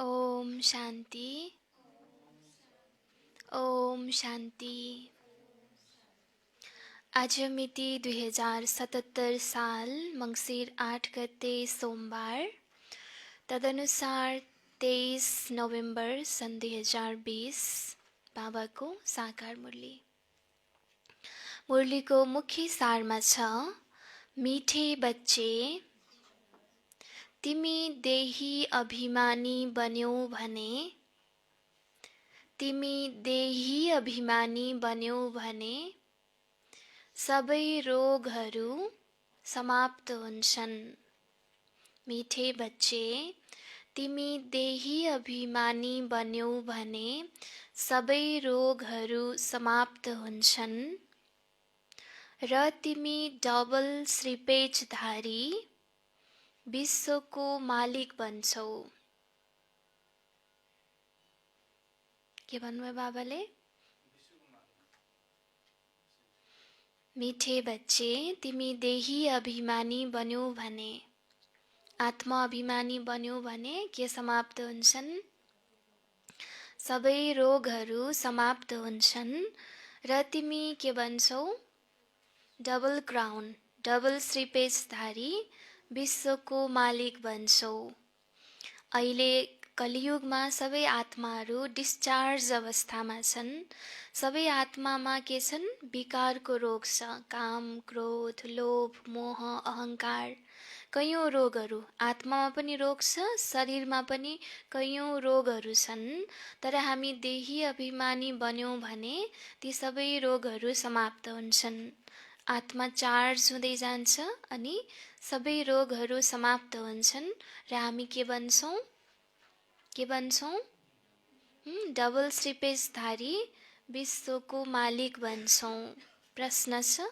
ओम शान्ति। ओम शान्ति। आज मिति 2077 साल मङ्सिर 8 गते सोमबार, तदनुसार 23 नोभेम्बर सन् 2020 बाबाको साकार मुरली। मुरलीको मुख्य सारमा छ, मिठे बच्चे तिमी देही अभिमानी बन्यौ भने, तिमी देही अभिमानी बन्यौ भने सबै रोगहरू समाप्त हुन्छन्। मिठे बच्चे तिमी देही अभिमानी बन्यौ भने सबै रोगहरू समाप्त हुन्छन् र तिमी डबल श्रीपेचधारी विश्वको मालिक बन्छौ। के भन्नुभयो बाबाले? मिठे बच्चे तिमी देही अभिमानी बन्यौ भने, आत्मा अभिमानी बन्यौ भने के समाप्त हुन्छन्? सबै रोगहरू समाप्त हुन्छन् र तिमी के बन्छौ? डबल क्राउन, डबल श्रीपेचधारी विश्वको मालिक बन्छौ। अहिले कलियुगमा सबै आत्माहरू डिस्चार्ज अवस्थामा छन्। सबै आत्मामा के छन्? विकारको रोग छ। काम, क्रोध, लोभ, मोह, अहङ्कार, कैयौँ रोगहरू। आत्मामा पनि रोग छ, शरीरमा पनि कैयौँ रोगहरू छन्। तर हामी देही अभिमानी बन्यौँ भने ती सबै रोगहरू समाप्त हुन्छन्। आत्मा चार्ज हुँदै जान्छ अनि सबै रोगहरू समाप्त हुन्छन् र हामी के बन्छौँ? के बन्छौँ? डबल श्रीपेचधारी विश्वको मालिक बन्छौँ। प्रश्न छ,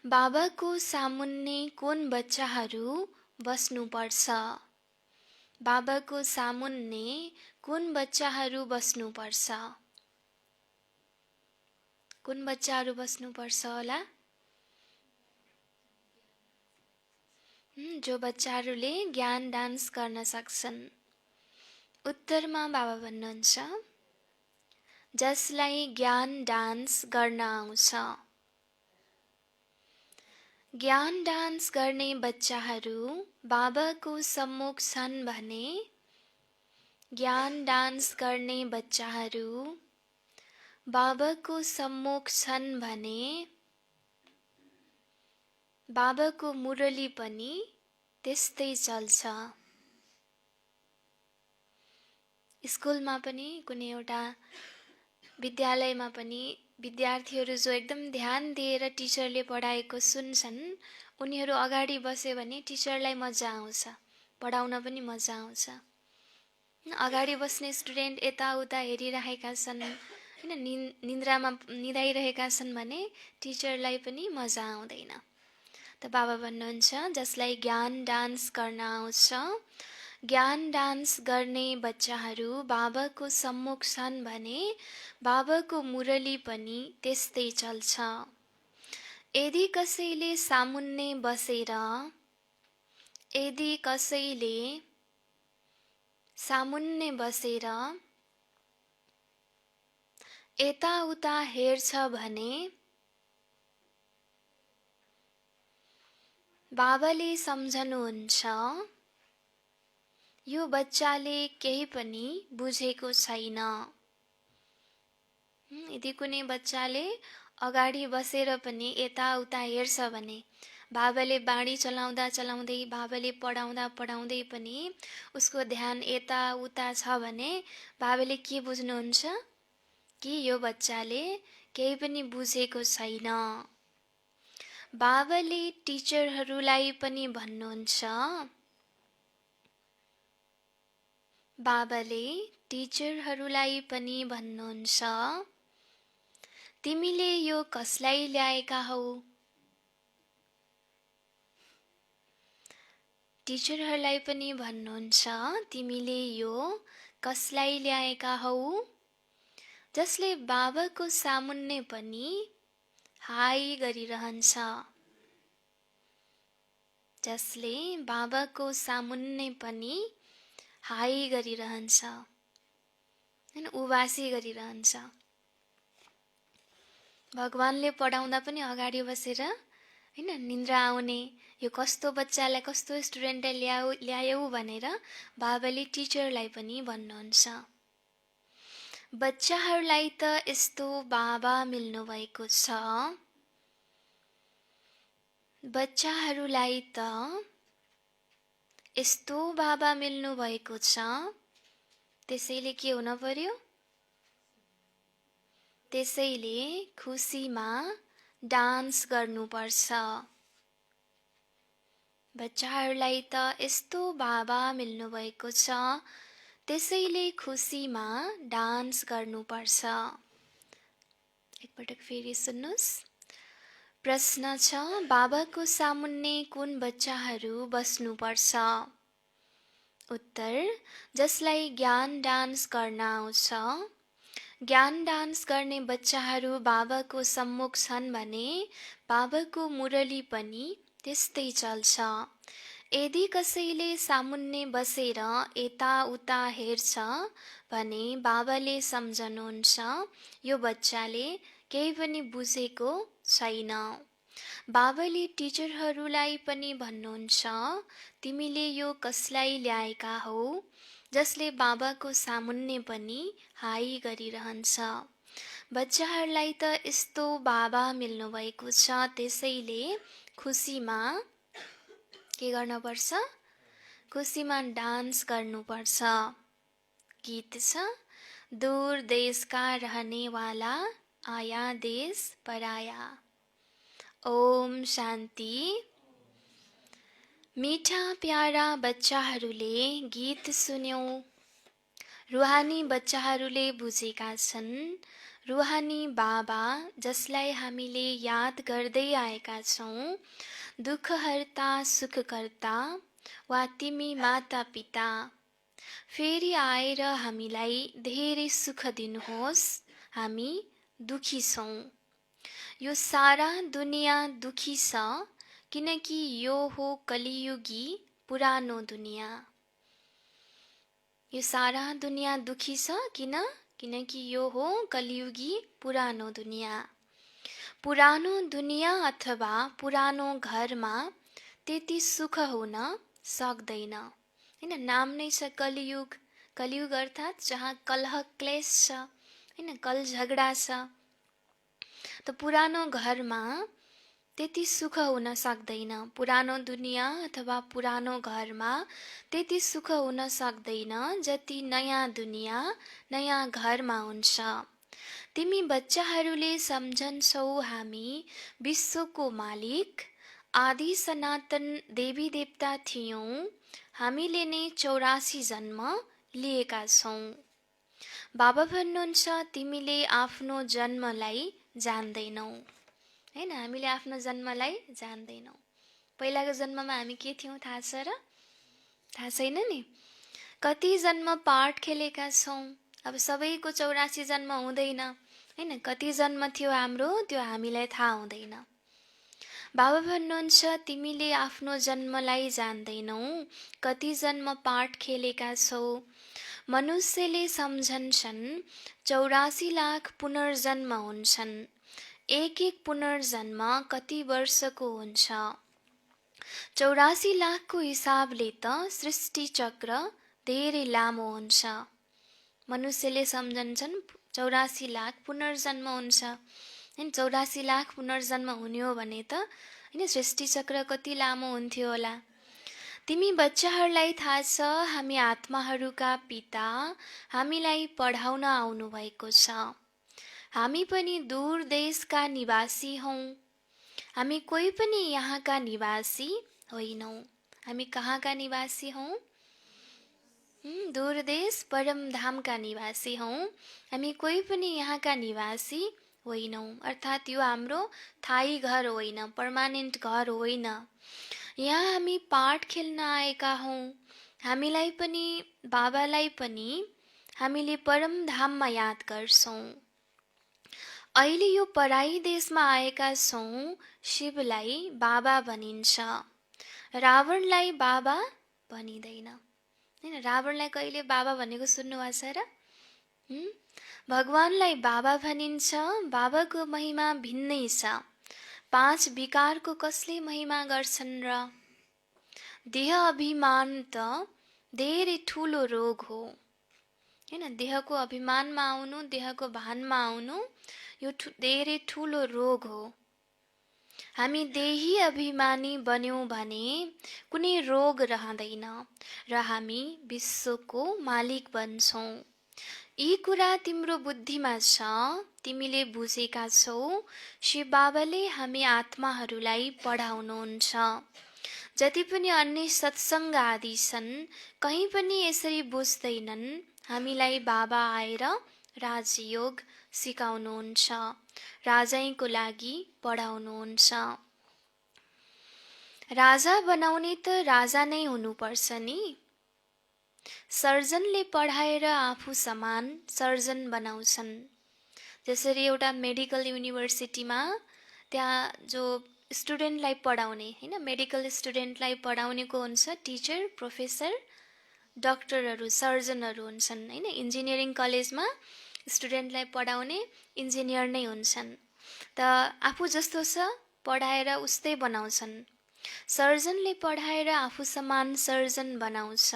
बाबाको सामुन्ने कुन बच्चाहरू बस्नुपर्छ? बाबाको सामुन्ने कुन बच्चाहरू बस्नुपर्छ? कुन बच्चाहरू बस्नुपर्छ होला? जो बच्चाहरूले ज्ञान डान्स गर्न सक्छन्। उत्तरमा बाबा भन्नुहुन्छ, जसलाई ज्ञान डान्स गर्न आउँछ। ज्ञान डान्स गर्ने बच्चाहरू बाबाको सम्मुख छन् भने, ज्ञान डान्स गर्ने बच्चाहरू बाबाको सम्मुख छन् भने बाबाको मुरली पनि त्यस्तै चल्छ। स्कुलमा पनि कुनै एउटा विद्यालयमा पनि विद्यार्थीहरू जो एकदम ध्यान दिएर टिचरले पढाएको सुन्छन्, उनीहरू अगाडि बस्यो भने टिचरलाई मजा आउँछ, पढाउन पनि मजा आउँछ। अगाडि बस्ने स्टुडेन्ट यताउता हेरिरहेका छन्, हैन, निन्द्रामा निदाइरहेका छन् भने टिचरलाई पनि मजा आउँदैन। त बाबा भन्नुहुन्छ, जसलाई ज्ञान डान्स गर्न आउँछ, ज्ञान डान्स गर्ने बच्चाहरू बाबाको सम्मुख छन् भने बाबाको मुरली पनि त्यस्तै चल्छ। यदि कसैले सामुन्ने बसेर, यदि कसैले सामुन्ने बसेर यताउता हेर्छ भने बाबाले सम्झनुहुन्छ, यो बच्चाले केही पनि बुझेको छैन। यदि कुनै बच्चाले अगाडि बसेर पनि यताउता हेर्छ भने, बाबाले बाणी चलाउँदा चलाउँदै, बाबाले पढाउँदा पढाउँदै पनि उसको ध्यान यताउता छ भने बाबाले के बुझ्नुहुन्छ? कि यो बच्चाले केही पनि बुझेको छैन। बाबाले टिचरहरूलाई पनि भन्नुहुन्छ, बाबाले टिचरहरूलाई पनि भन्नुहुन्छ, तिमीले यो कसलाई ल्याएका हौ? टिचरहरूलाई पनि भन्नुहुन्छ, तिमीले यो कसलाई ल्याएका हौ? जसले बाबाको सामुन्ने पनि हाई गरिरहन्छ, जसले बाबाको सामुन्ने पनि हाई गरिरहन्छ, हैन, उबासी गरिरहन्छ। भगवानले पढाउँदा पनि अगाडि बसेर हैन निन्द्रा आउने, यो कस्तो बच्चालाई कस्तो स्टुडेन्टलाई ल्यायौ भनेर बाबाले टिचरलाई पनि भन्नुहुन्छ। बच्चाहरूलाई त यस्तो बाबा मिल्नु भएको छ, बच्चाहरूलाई त यस्तो बाबा मिल्नु भएको छ, त्यसैले के हुन पर्यो? त्यसैले खुसीमा डान्स गर्नुपर्छ। बच्चाहरूलाई त यस्तो बाबा मिल्नु भएको छ, त्यसैले खुसीमा डान्स गर्नुपर्छ। एकपटक फेरि सुन्नुस्। प्रश्न छ, बाबाको सामुन्ने कुन बच्चाहरू बस्नुपर्छ? उत्तर, जसलाई ज्ञान डान्स गर्न आउँछ। ज्ञान डान्स गर्ने बच्चाहरू बाबाको सम्मुख छन् भने बाबाको मुरली पनि त्यस्तै चल्छ। यदि कसैले सामुन्ने बसेर यताउता हेर्छ भने बाबाले सम्झनुहुन्छ यो बच्चाले केही पनि बुझेको छैन। बाबाले टिचरहरूलाई पनि भन्नुहुन्छ, तिमीले यो कसलाई ल्याएका हौ जसले बाबाको सामुन्ने पनि हाई गरिरहन्छ। बच्चाहरूलाई त यस्तो बाबा मिल्नु भएको छ, त्यसैले खुसीमा के गर्नुपर्छ? खुसीमा डान्स गर्नुपर्छ। गीत छ, दूर देश का रहने वाला आया देश पराया। ओम शान्ति। मीठा प्यारा बच्चाहरूले गीत सुन्यौं। रुहानी बच्चाहरूले बुझेका छन् रुहानी बाबा जसलाई हामीले याद गर्दै आएका छौं, दुःखहर्ता सुखकर्ता वा तिमी माता पिता, फेरि आएर हामीलाई धेरै सुख दिनुहोस्, हामी दुखी छौं। यो सारा दुनियाँ दुखी छ किनकि यो हो कलियुगी पुरानो दुनियाँ। यो सारा दुनियाँ दुखी छ किनकि यो हो कलियुगी पुरानो दुनियाँ। पुरानो दुनियाँ अथवा पुरानो घरमा त्यति सुख हुन सक्दैन, हैन। नाम नै छ कलियुग। कलियुग अर्थात् जहाँ कलह क्लेश छ, हैन, कल झगडा छ। त पुरानो घरमा त्यति सुख हुन सक्दैन। पुरानो दुनियाँ अथवा पुरानो घरमा त्यति सुख हुन सक्दैन जति नयाँ दुनियाँ नयाँ घरमा हुन्छ। तिमी बच्चाहरूले सम्झन्छौ हामी विश्वको मालिक आदि सनातन देवी देवता थियौं, हामीले नै 84 जन्म लिएका छौं। बाबा भन्नुहुन्छ तिमीले आफ्नो जन्मलाई जान्दैनौ, हैन। हामीले आफ्नो जन्मलाई जान्दैनौ। पहिलाको जन्ममा हामी के थियौं थाहा छ र? थाहा छैन नि। कति जन्म पाठ खेलेका छौं। अब सबैको 84 जन्म हुँदैन, हैन। कति जन्म थियो हाम्रो त्यो हामीलाई थाहा हुँदैन। बाबा भन्नुहुन्छ तिमीले आफ्नो जन्मलाई जान्दैनौ, कति जन्म पाठ खेलेका छौ। मनुष्यले सम्झन्छन् 84 लाख पुनर्जन्म हुन्छन्। एक पुनर्जन्म कति वर्षको हुन्छ? 84 लाखको हिसाबले त सृष्टि चक्र धेरै लामो हुन्छ। मनुष्यले सम्झन्छन् 84 लाख पुनर्जन्म हुन्छ। 84 लाख पुनर्जन्म हुने हो भने त हैन सृष्टि चक्र कति लामो हुन्थ्यो होला। तिमी बच्चाहरूलाई थाहा छ हामी आत्माहरूका पिता हामीलाई पढाउन आउनु भएको छ। हामी पनि दूर देशका निवासी हौं। हामी कोही पनि यहाँका निवासी होइनौं। हामी कहाँका निवासी हौं? दूर देश परम धामका निवासी हौं। हामी कोही पनि यहाँका निवासी होइनौं। अर्थात् यो हाम्रो थायी घर होइन, पर्मानेन्ट घर होइन। यहाँ हामी पाठ खेल्न आएका हौं। हामीलाई पनि बाबालाई पनि हामीले परम धाममा याद गर्छौं। अहिले यो पराई देशमा आएका छौं। शिवलाई बाबा भनिन्छ, रावणलाई बाबा भनिदैन, हैन। रावणलाई कहिले बाबा भनेको सुन्नुभएको छ र? हुँ? भगवानलाई बाबा भनिन्छ। बाबाको महिमा भिन्नै छ। 5 विकारको कसले महिमा गर्छन् र? देह अभिमान त धेरै ठुलो रोग हो हैन। देहको अभिमानमा आउनु, देहको भानमा आउनु यो धेरै ठुलो रोग हो। हामी देही अभिमानी बन्यौँ भने कुनै रोग रहँदैन र हामी विश्वको मालिक बन्छौँ। यी कुरा तिम्रो बुद्धिमा छ, तिमीले बुझेका छौ। शिव बाबाले हामी आत्माहरूलाई पढाउनुहुन्छ। जति पनि अन्य सत्सङ्ग आदि छन्, कहीँ पनि यसरी बुझ्दैनन्। हामीलाई बाबा आएर राजयोग सिकाउनुहुन्छ, राजाईको लागि पढाउनुहुन्छ। राजा बनाउने त राजा नै हुनुपर्छ नि। सर्जनले पढाएर आफू समान सर्जन बनाउँछन्। जसरी एउटा मेडिकल युनिभर्सिटीमा त्यहाँ जो स्टुडेन्टलाई पढाउने हैन, मेडिकल स्टुडेन्टलाई पढाउने को हुन्छ? टिचर, प्रोफेसर, डाक्टरहरू, सर्जनहरू हुन्छन् हैन। इन्जिनियरिङ कलेजमा स्टुडेन्टलाई पढाउने इन्जिनियर नै हुन्छन्। त आफू जस्तो छ पढाएर उस्तै बनाउँछन्। सर्जनले पढाएर आफू समान सर्जन बनाउँछ।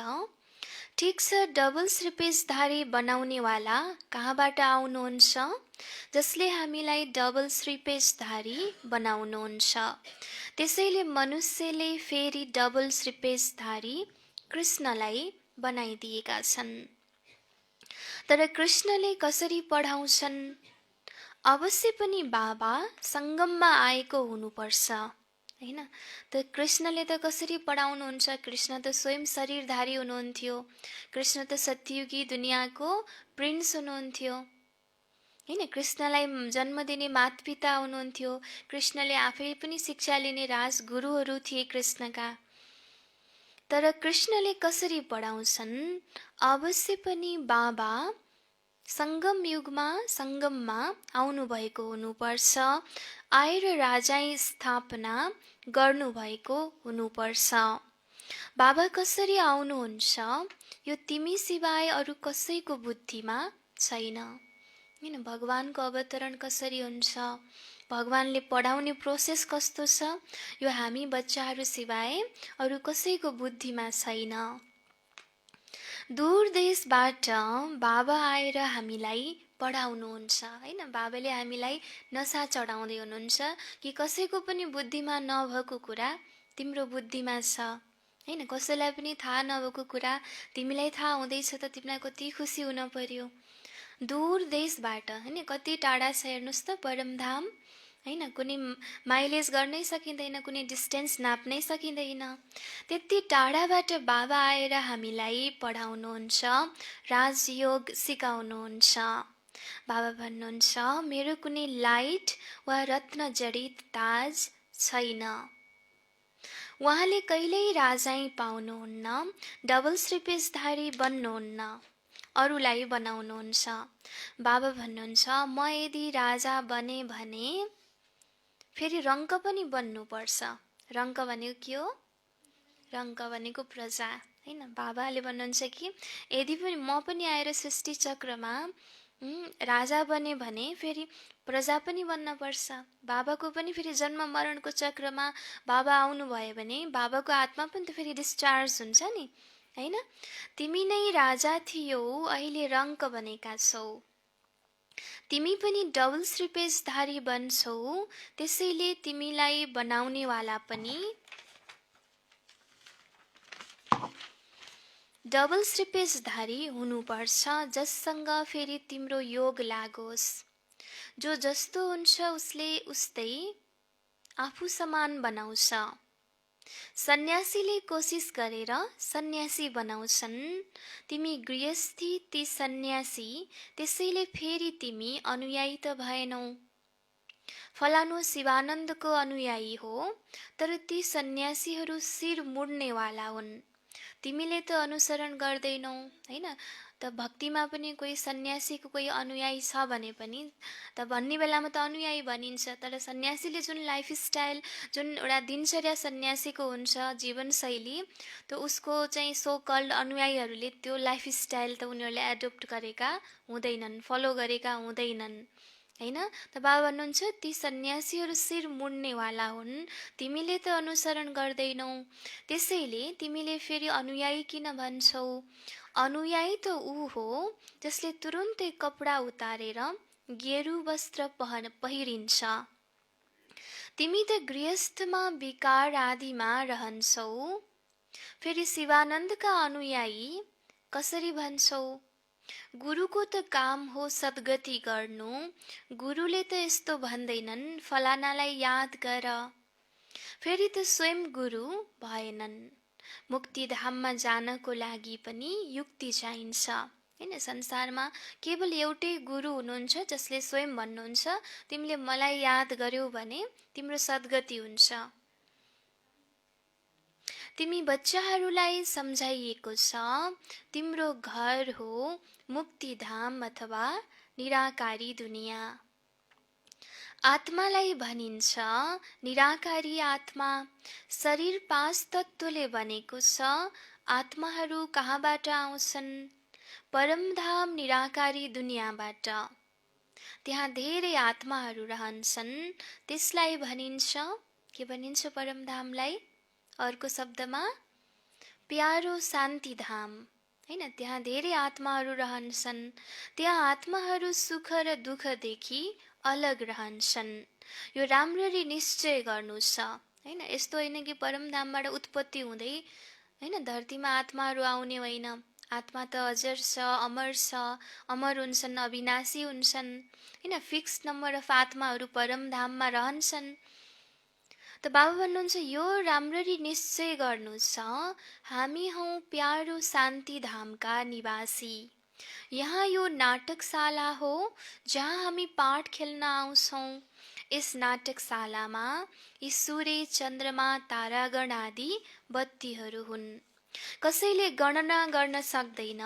ठिक छ, डबल श्रीपेशधारी बनाउनेवाला कहाँबाट आउनुहुन्छ? जसले हामीलाई डबल श्रीपेशधारी बनाउनुहुन्छ। त्यसैले मनुष्यले फेरि डबल श्रीपेशधारी कृष्णलाई बनाइदिएका छन्। तर कृष्णले कसरी पढाउँछन्? अवश्य पनि बाबा सङ्गममा आएको हुनुपर्छ हैन। त कृष्णले त कसरी पढाउनुहुन्छ? कृष्ण त स्वयं शरीरधारी हुनुहुन्थ्यो। कृष्ण त सत्ययुगी दुनियाँको प्रिन्स हुनुहुन्थ्यो हैन। कृष्णलाई जन्म दिने मातपिता हुनुहुन्थ्यो। कृष्णले आफै पनि शिक्षा लिने राजगुरुहरू थिए कृष्णका। तर कृष्णले कसरी पढाउँछन्? अवश्य पनि बाबा सङ्गम युगमा सङ्गममा आउनुभएको हुनुपर्छ। आएर राजाई स्थापना गर्नुभएको हुनुपर्छ। बाबा कसरी आउनुहुन्छ यो तिमी सिवाय अरू कसैको बुद्धिमा छैन हैन। भगवानको अवतरण कसरी हुन्छ, भगवानले पढाउने प्रोसेस कस्तो छ, यो हामी बच्चाहरू सिवाय अरू कसैको बुद्धिमा छैन। दूर देशबाट बाबा आएर हामीलाई पढाउनुहुन्छ हैन। बाबाले हामीलाई नशा चढाउँदै हुनुहुन्छ कि कसैको पनि बुद्धिमा नभएको कुरा तिम्रो बुद्धिमा छ हैन। कसैलाई पनि थाहा नभएको कुरा तिमीलाई थाहा हुँदैछ त तिमीलाई कति खुसी हुन पर्यो। दूर देशबाट हैन, कति टाढा छ हेर्नुहोस् त परमधाम हैन। कुनै माइलेज गर्नै सकिँदैन, कुनै डिस्टेन्स नाप्नै सकिँदैन। त्यति टाढाबाट बाबा आएर हामीलाई पढाउनुहुन्छ, राजयोग सिकाउनुहुन्छ। बाबा भन्नुहुन्छ मेरो कुनै लाइट वा रत्न जडित ताज छैन। उहाँले कहिल्यै राजाई पाउनुहुन्न, डबल श्रीपेशधारी बन्नुहुन्न, अरूलाई बनाउनुहुन्छ। बाबा भन्नुहुन्छ म यदि राजा बने भने फेरि रङ्क पनि बन्नुपर्छ। रङ्क भनेको के हो? रङ्क भनेको प्रजा हैन। बाबाले भन्नुहुन्छ कि यदि पनि म पनि आएर सृष्टि चक्रमा राजा बने भने फेरि प्रजा पनि बन्नपर्छ। बाबाको पनि फेरि जन्म मरणको चक्रमा बाबा आउनुभयो भने बाबाको आत्मा पनि त फेरि डिस्चार्ज हुन्छ नि हैन। तिमी नै राजा थियौ, अहिले रङ्क बनेका छौ। तिमी पनि डबल श्रीपेशधारी बन्छौ। त्यसैले तिमीलाई बनाउनेवाला पनि डबल श्रीपेशधारी हुनुपर्छ, जससँग फेरि तिम्रो योग लागोस्। जो जस्तो हुन्छ उसले उस्तै आफू समान बनाउँछ। सन्यासीले कोसिस गरेर सन्यासी बनाउँछन्। तिमी गृहस्थी, ती सन्यासी, त्यसैले फेरि तिमी अनुयायी त भएनौ। फलानु शिवानन्दको अनुयायी हो, तर ती सन्यासीहरू शिर मुड्नेवाला हुन्। तिमीले त अनुसरण गर्दैनौ हैन। त भक्तिमा पनि कोही सन्यासीको कोही अनुयायी छ भने पनि त भन्ने बेलामा त अनुयायी भनिन्छ, तर सन्यासीले जुन लाइफस्टाइल, जुन एउटा दिनचर्या सन्यासीको हुन्छ जीवनशैली, त उसको चाहिँ सो कल्ड अनुयायीहरूले त्यो लाइफस्टाइल त उनीहरूले एडोप्ट गरेका हुँदैनन्, फलो गरेका हुँदैनन् हैन। त बाबा भन्नुहुन्छ ती सन्यासीहरू शिर मुड्नेवाला हुन्, तिमीले त अनुसरण गर्दैनौ, त्यसैले तिमीले फेरि अनुयायी किन भन्छौ? अनुयायी त ऊ हो जसले तुरुन्तै कपडा उतारेर गेरु वस्त्र पहिरिन्छ। तिमी त गृहस्थमा विकार आदिमा रहन्छौ, फेरि शिवानन्दका अनुयायी कसरी भन्छौ? गुरुको त काम हो सद्गति गर्नु, गुरुले त यस्तो भन्दैनन् फलानालाई याद गर। फेरि त स्वयं गुरु भएनन्, मुक्तिधाममा जानको लागि पनि युक्ति चाहिन्छ हैन। संसारमा केवल एउटै गुरु हुनुहुन्छ जसले स्वयं भन्नुहुन्छ तिमीले मलाई याद गर्यौ भने तिम्रो सद्गति हुन्छ। तिमी बच्चाहरूलाई सम्झाइएको छ तिम्रो घर हो मुक्तिधाम अथवा निराकारी दुनिया। आत्मालाई भनिन्छ निराकारी आत्मा, शरीर 5 तत्त्वले बनेको छ। आत्माहरू कहाँबाट आउँछन्? परमधाम निराकारी दुनियाँबाट। त्यहाँ धेरै आत्माहरू रहन्छन्, त्यसलाई भनिन्छ, के भनिन्छ परमधामलाई? अर्को शब्दमा प्यारो शान्तिधाम हैन। त्यहाँ धेरै आत्माहरू रहन्छन्, त्यहाँ आत्माहरू सुख र दुःखदेखि अलग रहन्छन्। यो राम्ररी निश्चय गर्नु छ हैन। यस्तो होइन कि परमधामबाट उत्पत्ति हुँदै हैन धरतीमा आत्माहरू आउने होइन। आत्मा त अजर छ, अमर छ, अमर हुन्छन्, अविनाशी हुन्छन् हैन। फिक्स नम्बर अफ आत्माहरू परमधाममा रहन्छन्। त बाबा भन्नुहुन्छ यो राम्ररी निश्चय गर्नु छ, हामी हौँ प्यारो शान्तिधामका निवासी। यहाँ यो नाटकशाला हो जहाँ हामी पाठ खेल्न आउँछौँ। यस नाटकशालामा यी सूर्य, चन्द्रमा, तारागण आदि बत्तीहरू हुन्। कसैले गणना गर्न सक्दैन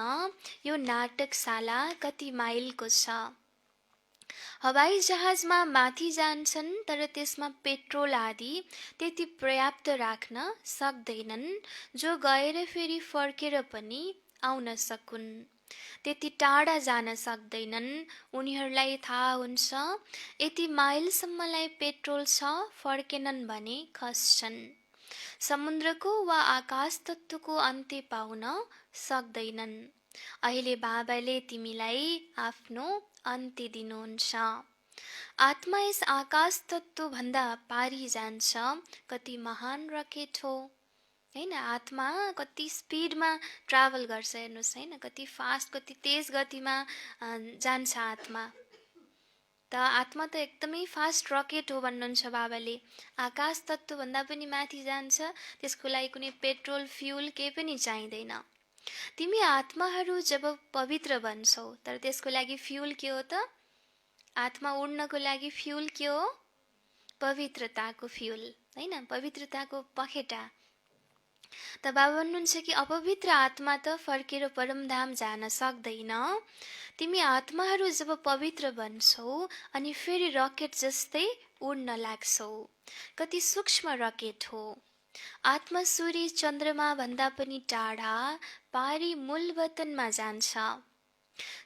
यो नाटकशाला कति माइलको छ। हवाई जहाजमा माथि जान्छन् तर त्यसमा पेट्रोल आदि त्यति पर्याप्त राख्न सक्दैनन्, जो गएर फेरि फर्केर पनि आउन सकुन्। त्यति टाढा जान सक्दैनन्, उनीहरूलाई थाहा हुन्छ यति माइलसम्मलाई पेट्रोल छ, फर्केनन् भने खस्छन्। समुद्रको वा आकाश तत्त्वको अन्त्य पाउन सक्दैनन्। अहिले बाबाले तिमीलाई आफ्नो अन्त्य दिनुहुन्छ। आत्मा यस आकाश तत्त्वभन्दा पारी जान्छ, कति महान रकेट हो हैन। आत्मा कति स्पिडमा ट्राभल गर्छ हेर्नुहोस् हैन, कति फास्ट, कति तेज गतिमा जान्छ आत्मा। त आत्मा त एकदमै फास्ट रकेट हो भन्नुहुन्छ बाबाले। आकाश तत्त्वभन्दा पनि माथि जान्छ, त्यसको लागि कुनै पेट्रोल फ्युल केही पनि चाहिँदैन। तिमी आत्माहरू जब पवित्र बन्छौ, तर त्यसको लागि फ्युल के हो त? आत्मा उड्नको लागि फ्युल के हो? पवित्रताको फ्युल हैन, पवित्रताको पखेटा। त बाबा भन्नुहुन्छ कि अपवित्र आत्मा त फर्केर परमधाम जान सक्दैन। तिमी आत्माहरू जब पवित्र बन्छौ अनि फेरि रकेट जस्तै उड्न लाग्छौ। कति सूक्ष्म रकेट हो। आत्मा सूर्य चन्द्रमा भन्दा पनि टाढा पारी मूल वतनमा जान्छ।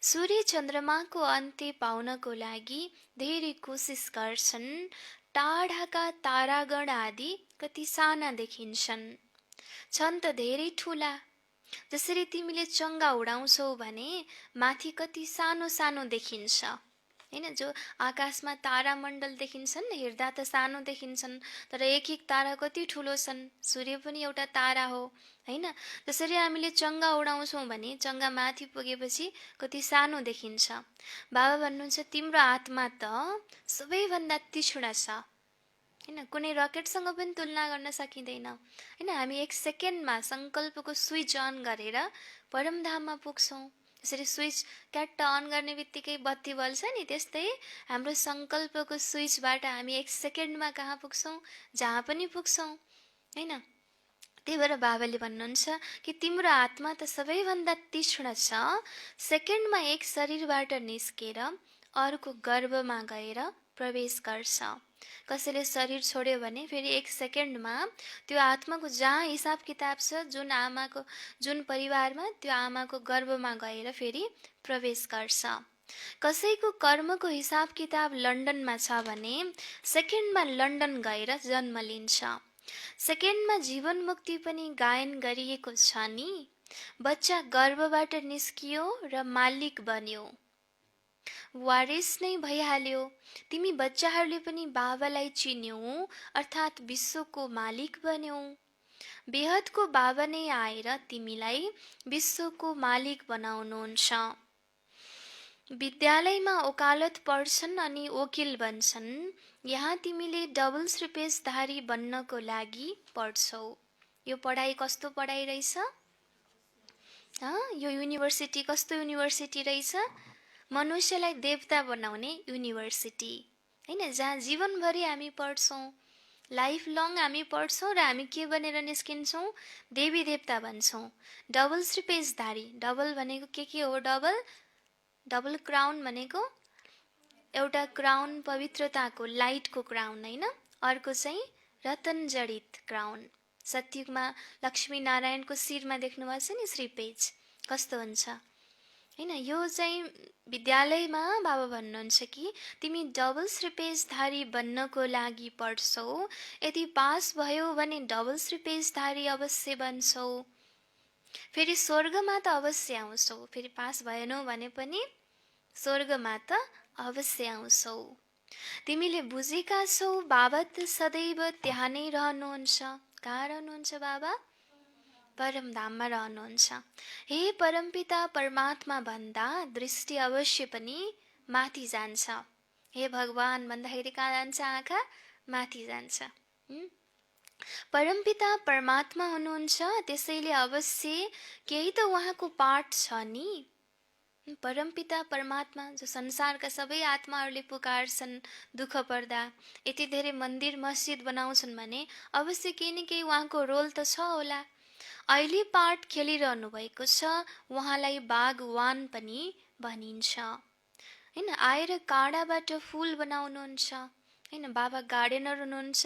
सूर्य चन्द्रमाको अन्त्य पाउनको लागि धेरै कोसिस गर्छन्। टाढाका तारागण आदि कति साना देखिन्छन्, छन् त धेरै ठुला। जसरी तिमीले चङ्गा उडाउँछौ भने माथि कति सानो सानो देखिन्छ हैन। जो आकाशमा तारामण्डल देखिन्छन्, हेर्दा त सानो देखिन्छन्, तर एक एक तारा कति ठुलो छन्। सूर्य पनि एउटा तारा हो हैन। जसरी हामीले चङ्गा उडाउँछौँ भने चङ्गा माथि पुगेपछि कति सानो देखिन्छ। बाबा भन्नुहुन्छ तिम्रो आत्मा त सबैभन्दा तीक्ष्ण छ हैन, कुनै रकेटसँग पनि तुलना गर्न सकिँदैन हैन। हामी 1 सेकेन्डमा सङ्कल्पको स्विच अन गरेर परमधाममा पुग्छौँ। जसरी स्विच क्याट्ट अन गर्ने बित्तिकै बत्ती बल्छ नि, त्यस्तै हाम्रो सङ्कल्पको स्विचबाट हामी 1 सेकेन्डमा कहाँ पुग्छौँ? जहाँ पनि पुग्छौँ हैन। त्यही भएर बाबाले भन्नुहुन्छ कि तिम्रो आत्मा त सबैभन्दा तीक्ष्ण छ, सेकेन्डमा एक शरीरबाट निस्केर अर्को गर्भमा गएर प्रवेश गर्छ। कसैले शरीर छोड्यो भने फेरि एक सेकेन्डमा त्यो आत्माको जहाँ हिसाब किताब छ, जुन परिवारमा, त्यो आमाको गर्भमा गएर फेरि प्रवेश गर्छ। कसैको कर्मको हिसाब किताब लन्डनमा छ भने सेकेन्डमा लन्डन गएर जन्म लिन्छ। सेकेन्डमा जीवन मुक्ति पनि गायन गरिएको छ नि। बच्चा गर्भबाट निस्कियो र मालिक बन्यो, वारिस नै भइहाल्यो। तिमी बच्चाहरूले पनि बाबालाई चिन्यौ, अर्थात् विश्वको मालिक बन्यौ। बेहदको बाबा नै आएर तिमीलाई विश्वको मालिक बनाउनुहुन्छ। विद्यालयमा ओकालत पढ्छन् अनि वकिल बन्छन्। यहाँ तिमीले डबल श्रीपेशधारी बन्नको लागि पढ्छौ। यो पढाइ कस्तो पढाइ रहेछ? यो युनिभर्सिटी कस्तो युनिभर्सिटी रहेछ? मनुष्यलाई देवता बनाउने युनिभर्सिटी होइन, जहाँ जीवनभरि हामी पढ्छौँ, लाइफ लङ हामी पढ्छौँ र हामी के बनेर निस्किन्छौँ? देवी देवता बन्छौँ। डबल श्रीपेशधारी, डबल भनेको के हो? डबल क्राउन भनेको एउटा क्राउन पवित्रताको, लाइटको क्राउन होइन, अर्को चाहिँ रतन जडित क्राउन। सत्युगमा लक्ष्मी नारायणको शिरमा देख्नुभएको छ नि श्रीपेज, कस्तो हुन्छ होइन। यो चाहिँ विद्यालयमा बाबा भन्नुहुन्छ कि तिमी डबल श्रीपेशधारी बन्नको लागि पढ्छौ। यदि पास भयो भने डबल श्रीपेशधारी अवश्य बन्छौ। फेरि स्वर्गमा त अवश्य आउँछौ। फेरि पास भएनौ भने पनि स्वर्गमा त अवश्य आउँछौ। तिमीले बुझेका छौ बाबा त सदैव त्यहाँ नै रहनुहुन्छ। कहाँ रहनुहुन्छ बाबा? परमधाममा रहनुहुन्छ। हे परमपिता परमात्मा भन्दा दृष्टि अवश्य पनि माथि जान्छ। हे भगवान भन्दाखेरि कहाँ जान्छ? आँखा माथि जान्छ। परमपिता परमात्मा हुनुहुन्छ, त्यसैले अवश्य केही त उहाँको पाठ छ नि। परमपिता परमात्मा जो संसारका सबै आत्माहरूले पुकार्छन् दुःख पर्दा, यति धेरै मन्दिर मस्जिद बनाउँछन् भने अवश्य केही न केही उहाँको रोल त छ होला। अहिले पाठ खेलिरहनु भएको छ, उहाँलाई बागवान पनि भनिन्छ होइन। आएर काँडाबाट फुल बनाउनुहुन्छ होइन। बाबा गार्डनर हुनुहुन्छ,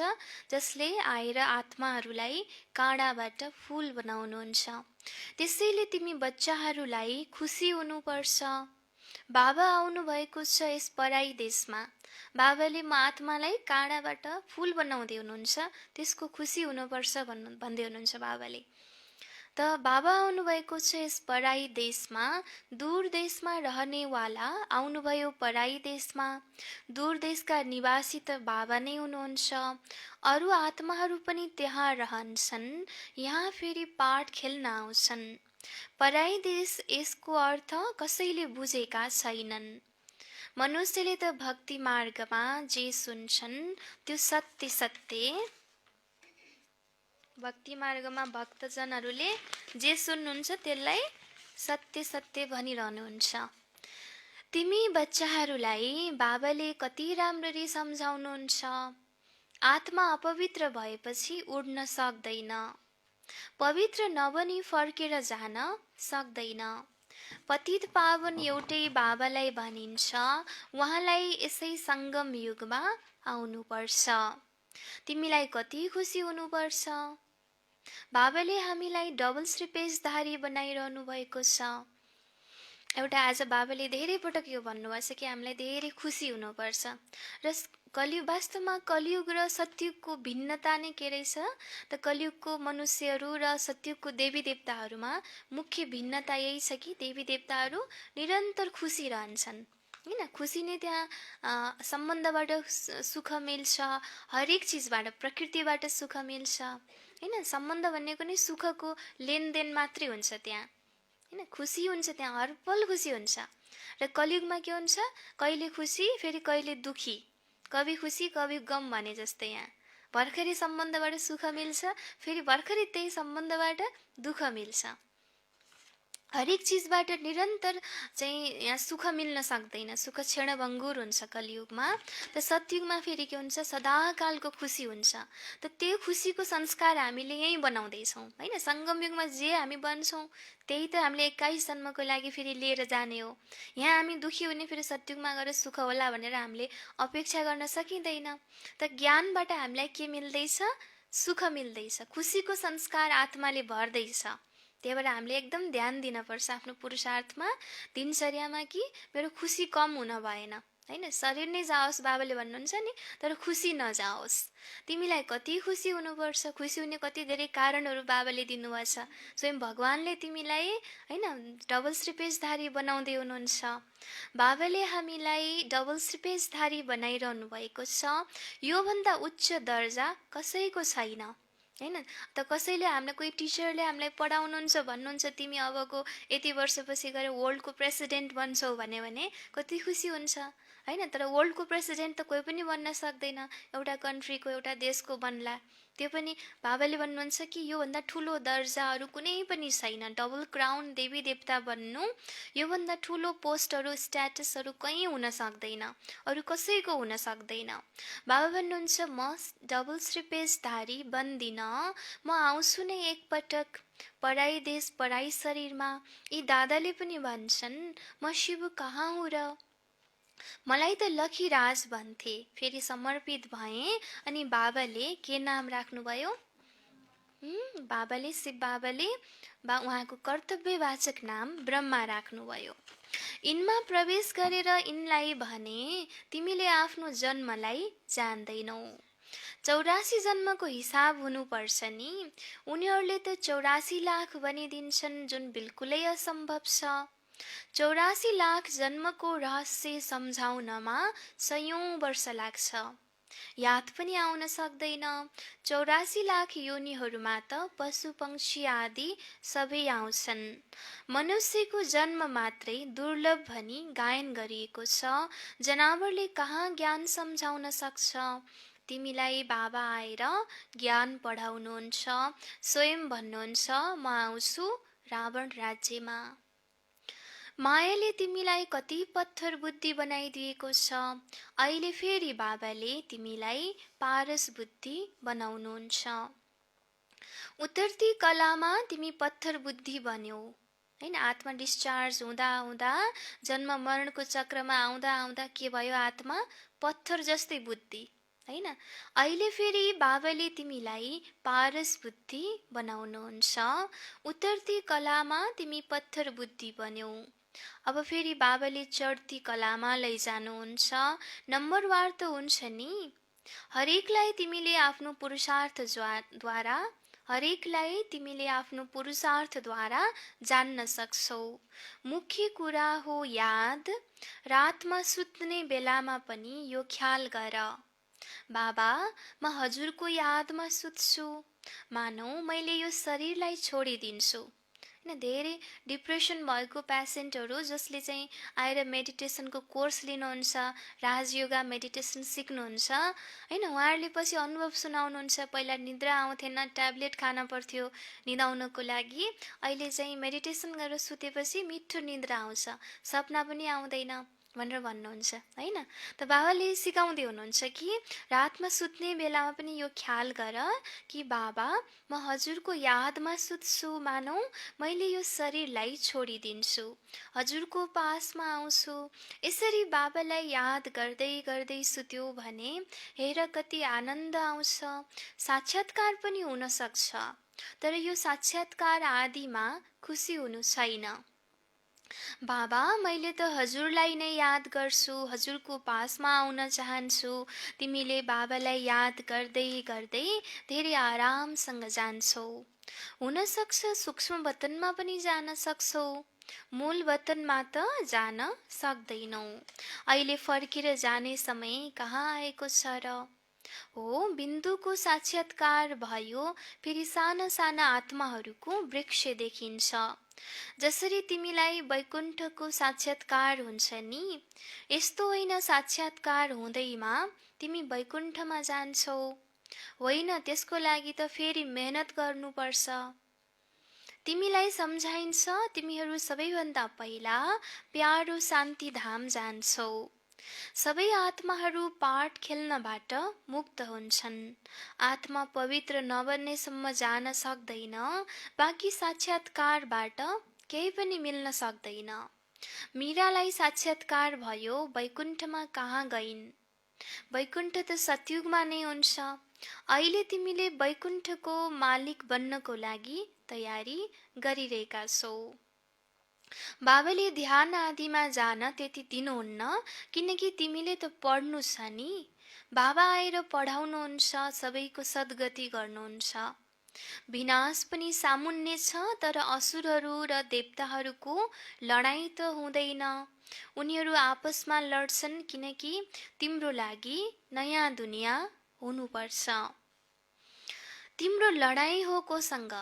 जसले आएर आत्माहरूलाई काँडाबाट फुल बनाउनुहुन्छ। त्यसैले तिमी बच्चाहरूलाई खुसी हुनुपर्छ। बाबा आउनुभएको छ यस पराई देशमा। बाबाले म आत्मालाई काँडाबाट फुल बनाउँदै हुनुहुन्छ, त्यसको खुसी हुनुपर्छ भन्दै हुनुहुन्छ बाबाले। त बाबा आउनुभएको छ यस पराई देशमा। दूर देशमा रहनेवाला आउनुभयो पराई देशमा। दूर देशका निवासी त बाबा नै हुनुहुन्छ। अरू आत्माहरू पनि त्यहाँ रहन्छन्, यहाँ फेरि पाठ खेल्न आउँछन्। पराई देश, यसको अर्थ कसैले बुझेका छैनन्। मनुष्यले त भक्ति मार्गमा जे सुन्छन् त्यो सत्य सत्य, भक्ति मार्गमा भक्तजनहरूले जे सुन्नुहुन्छ त्यसलाई सत्य सत्य भनिरहनुहुन्छ। तिमी बच्चाहरूलाई बाबाले कति राम्ररी सम्झाउनुहुन्छ। आत्मा अपवित्र भएपछि उड्न सक्दैन, पवित्र नबनी फर्केर जान सक्दैन। पतित पावन एउटै बाबालाई भनिन्छ, उहाँलाई यसै सङ्गम युगमा आउनुपर्छ। तिमीलाई कति खुसी हुनुपर्छ। बाबाले हामीलाई डबल श्रीपेशधारी बनाइरहनु भएको छ। एउटा आज बाबाले धेरै पटक यो भन्नुभएको छ कि हामीलाई धेरै खुसी हुनुपर्छ। र वास्तवमा कलियुग र सत्युगको भिन्नता नै के रहेछ त? कलियुगको मनुष्यहरू र सत्युगको देवी देवताहरूमा मुख्य भिन्नता यही छ कि देवी देवताहरू निरन्तर खुसी रहन्छन् होइन। खुसी नै त्यहाँ सम्बन्धबाट सुख मिल्छ, हरेक चिजबाट, प्रकृतिबाट सुख मिल्छ होइन। सम्बन्ध भनेको नै सुखको लेनदेन मात्रै हुन्छ त्यहाँ होइन। खुसी हुन्छ त्यहाँ, हर पल खुसी हुन्छ। र कलियुगमा के हुन्छ? कहिले खुसी फेरि कहिले दुखी, कभी खुसी कभी गम भने जस्तै। यहाँ भर्खरै सम्बन्धबाट सुख मिल्छ, फेरि भर्खरै त्यही सम्बन्धबाट दुःख मिल्छ। हरेक चिजबाट निरन्तर चाहिँ यहाँ सुख मिल्न सक्दैन, सुख क्षणभङ्गुर हुन्छ कलियुगमा। त सतयुगमा फेरि के हुन्छ, सदाकालको खुसी हुन्छ। त त्यो खुसीको संस्कार हामीले यहीँ बनाउँदैछौँ होइन। सङ्गम युगमा जे हामी बन्छौँ त्यही त हामीले 21 जन्मको लागि फेरि लिएर जाने हो। यहाँ हामी दुखी हुने, फेरि सतयुगमा गएर सुख होला भनेर हामीले अपेक्षा गर्न सकिँदैन। त ज्ञानबाट हामीलाई के मिल्दैछ, सुख मिल्दैछ, खुसीको संस्कार आत्माले भर्दैछ। त्यही भएर हामीले एकदम ध्यान दिनपर्छ आफ्नो पुरुषार्थमा, दिनचर्यामा, कि मेरो खुसी कम हुन भएन होइन। शरीर नै जाओस् बाबाले भन्नुहुन्छ नि, तर खुसी नजाओस्। तिमीलाई कति खुसी हुनुपर्छ, खुसी हुने कति धेरै कारणहरू बाबाले दिनुभएको छ। स्वयं भगवानले तिमीलाई होइन डबल श्रीपेशधारी बनाउँदै हुनुहुन्छ। बाबाले हामीलाई डबल श्रीपेशधारी बनाइरहनु भएको छ। योभन्दा उच्च दर्जा कसैको छैन होइन। त कसैले हामीलाई, कोही टिचरले हामीलाई पढाउनुहुन्छ, भन्नुहुन्छ तिमी अबको यति वर्षपछि गएर वर्ल्डको प्रेसिडेन्ट बन्छौ भने कति खुसी हुन्छ होइन। तर वर्ल्डको प्रेसिडेन्ट त कोही पनि बन्न सक्दैन, एउटा कन्ट्रीको, एउटा देशको बन्ला। त्यो पनि बाबाले भन्नुहुन्छ कि योभन्दा ठुलो दर्जा अरू कुनै पनि छैन। डबल क्राउन देवी देवता बन्नु, योभन्दा ठुलो पोस्टहरू, स्ट्याटसहरू कहीँ हुन सक्दैन, अरू कसैको हुन सक्दैन। बाबा भन्नुहुन्छ म डबल श्रीपेशधारी बन्दिन, म आउँछु नै एकपटक पराई देश पराई शरीरमा। यी दादाले पनि भन्छन् म शिव कहाँ हुँ र। मलाई त लखीराज भन्थे, फेरि समर्पित भएँ। अनि बाबाले के नाम राख्नुभयो, बाबाले, शिव बाबाले उहाँको कर्तव्यवाचक नाम ब्रह्मा राख्नुभयो। यिनमा प्रवेश गरेर यिनलाई भने तिमीले आफ्नो जन्मलाई जान्दैनौ। 84 जन्मको हिसाब हुनुपर्छ नि। उनीहरूले त 84 लाख भनिदिन्छन्, जुन बिल्कुलै असम्भव छ। 84 लाख जन्मको रहस्य सम्झाउनमा 100औं वर्ष लाग्छ, याद पनि आउन सक्दैन। 84 लाख योनिहरूमा त पशु पक्षी आदि सबै आउँछन्। मनुष्यको जन्म मात्रै दुर्लभ भनी गायन गरिएको छ। जनावरले कहाँ ज्ञान सम्झाउन सक्छ। तिमीलाई बाबा आएर ज्ञान पढाउनुहुन्छ, स्वयं भन्नुहुन्छ म आउँछु रावण राज्यमा। मायाले तिमीलाई कति पत्थर बुद्धि बनाइदिएको छ। अहिले फेरि बाबाले तिमीलाई पारस बुद्धि बनाउनुहुन्छ। उत्तरती कलामा तिमी पत्थर बुद्धि बन्यौ होइन। आत्मा डिस्चार्ज हुँदा हुँदा, जन्म मरणको चक्रमा आउँदा आउँदा के भयो, आत्मा पत्थर जस्तै बुद्धि होइन। अहिले फेरि बाबाले तिमीलाई पारस बुद्धि बनाउनुहुन्छ। उत्तरती कलामा तिमी पत्थर बुद्धि बन्यौ। अब फेरि बाबाले चढ्ती कलामा लैजानुहुन्छ। नम्बरवार त हुन्छ नि। हरेकलाई तिमीले आफ्नो पुरुषार्थद्वारा जान्न सक्छौ। मुख्य कुरा हो याद। रातमा सुत्ने बेलामा पनि यो ख्याल गर, बाबा म हजुरको यादमा सुत्छु। मानौ मैले यो शरीरलाई छोडिदिन्छु होइन। धेरै डिप्रेसन भएको पेसेन्टहरू जसले चाहिँ आएर मेडिटेसनको कोर्स लिनुहुन्छ, राजयोगा मेडिटेसन सिक्नुहुन्छ होइन, उहाँहरूले पछि अनुभव सुनाउनुहुन्छ। पहिला निद्रा आउँथेन, ट्याब्लेट खान पर्थ्यो निदाउनको लागि। अहिले चाहिँ मेडिटेसन गरेर सुतेपछि मिठो निद्रा आउँछ, सपना पनि आउँदैन भनेर भन्नुहुन्छ होइन। त बाबाले सिकाउँदै हुनुहुन्छ कि रातमा सुत्ने बेलामा पनि यो ख्याल गर कि बाबा म हजुरको यादमा सुत्छु। मानौ मैले यो शरीरलाई छोडिदिन्छु, हजुरको पासमा आउँछु। यसरी बाबालाई याद गर्दै गर्दै सुत्यो भने हेर कति आनन्द आउँछ। साक्षात्कार पनि हुन सक्छ, तर यो साक्षात्कार आदिमा खुसी हुनु छैन। बाबा मैले त हजुरलाई नै याद गर्छु, हजुरको पासमा आउन चाहन्छु। तिमीले बाबालाई याद गर्दै गर्दै धेरै आरामसँग जान्छौ। हुन सक्छ सूक्ष्म वतनमा पनि जान सक्छौ, मूल वतनमा त जान सक्दैनौ। अहिले फर्केर जाने समय कहाँ आएको छ र। हो बिन्दुको साक्षात्कार भयो, फेरि साना साना आत्माहरूको वृक्ष देखिन्छ। जसरी तिमीलाई वैकुण्ठको साक्षात्कार हुन्छ नि, यस्तो होइन साक्षात्कार हुँदैमा तिमी वैकुण्ठमा जान्छौ। होइन, त्यसको लागि त फेरि मेहनत गर्नुपर्छ। तिमीलाई सम्झाइन्छ तिमीहरू सबैभन्दा पहिला प्यारो शान्ति धाम जान्छौ। सबै आत्माहरू पाठ खेल्नबाट मुक्त हुन्छन्। आत्मा पवित्र नबन्नेसम्म जान सक्दैन। बाँकी साक्षात्कारबाट केही पनि मिल्न सक्दैन। मीरालाई साक्षात्कार भयो, वैकुण्ठमा कहाँ गइन्? वैकुण्ठ त सतयुगमा नै हुन्छ। अहिले तिमीले वैकुण्ठको मालिक बन्नको लागि तयारी गरिरहेका छौ। बाबाले ध्यान आदिमा जान त्यति दिनुहुन्न, किनकि तिमीले त पढ्नु छ नि। बाबा आएर पढाउनुहुन्छ, सबैको सद्गति गर्नुहुन्छ। विनाश पनि सामुन्ने छ, तर असुरहरू र देवताहरूको लडाईँ त हुँदैन। उनीहरू आपसमा लड्छन्, किनकि तिम्रो लागि नयाँ दुनियाँ हुनुपर्छ। तिम्रो लडाईँ हो कोसँग?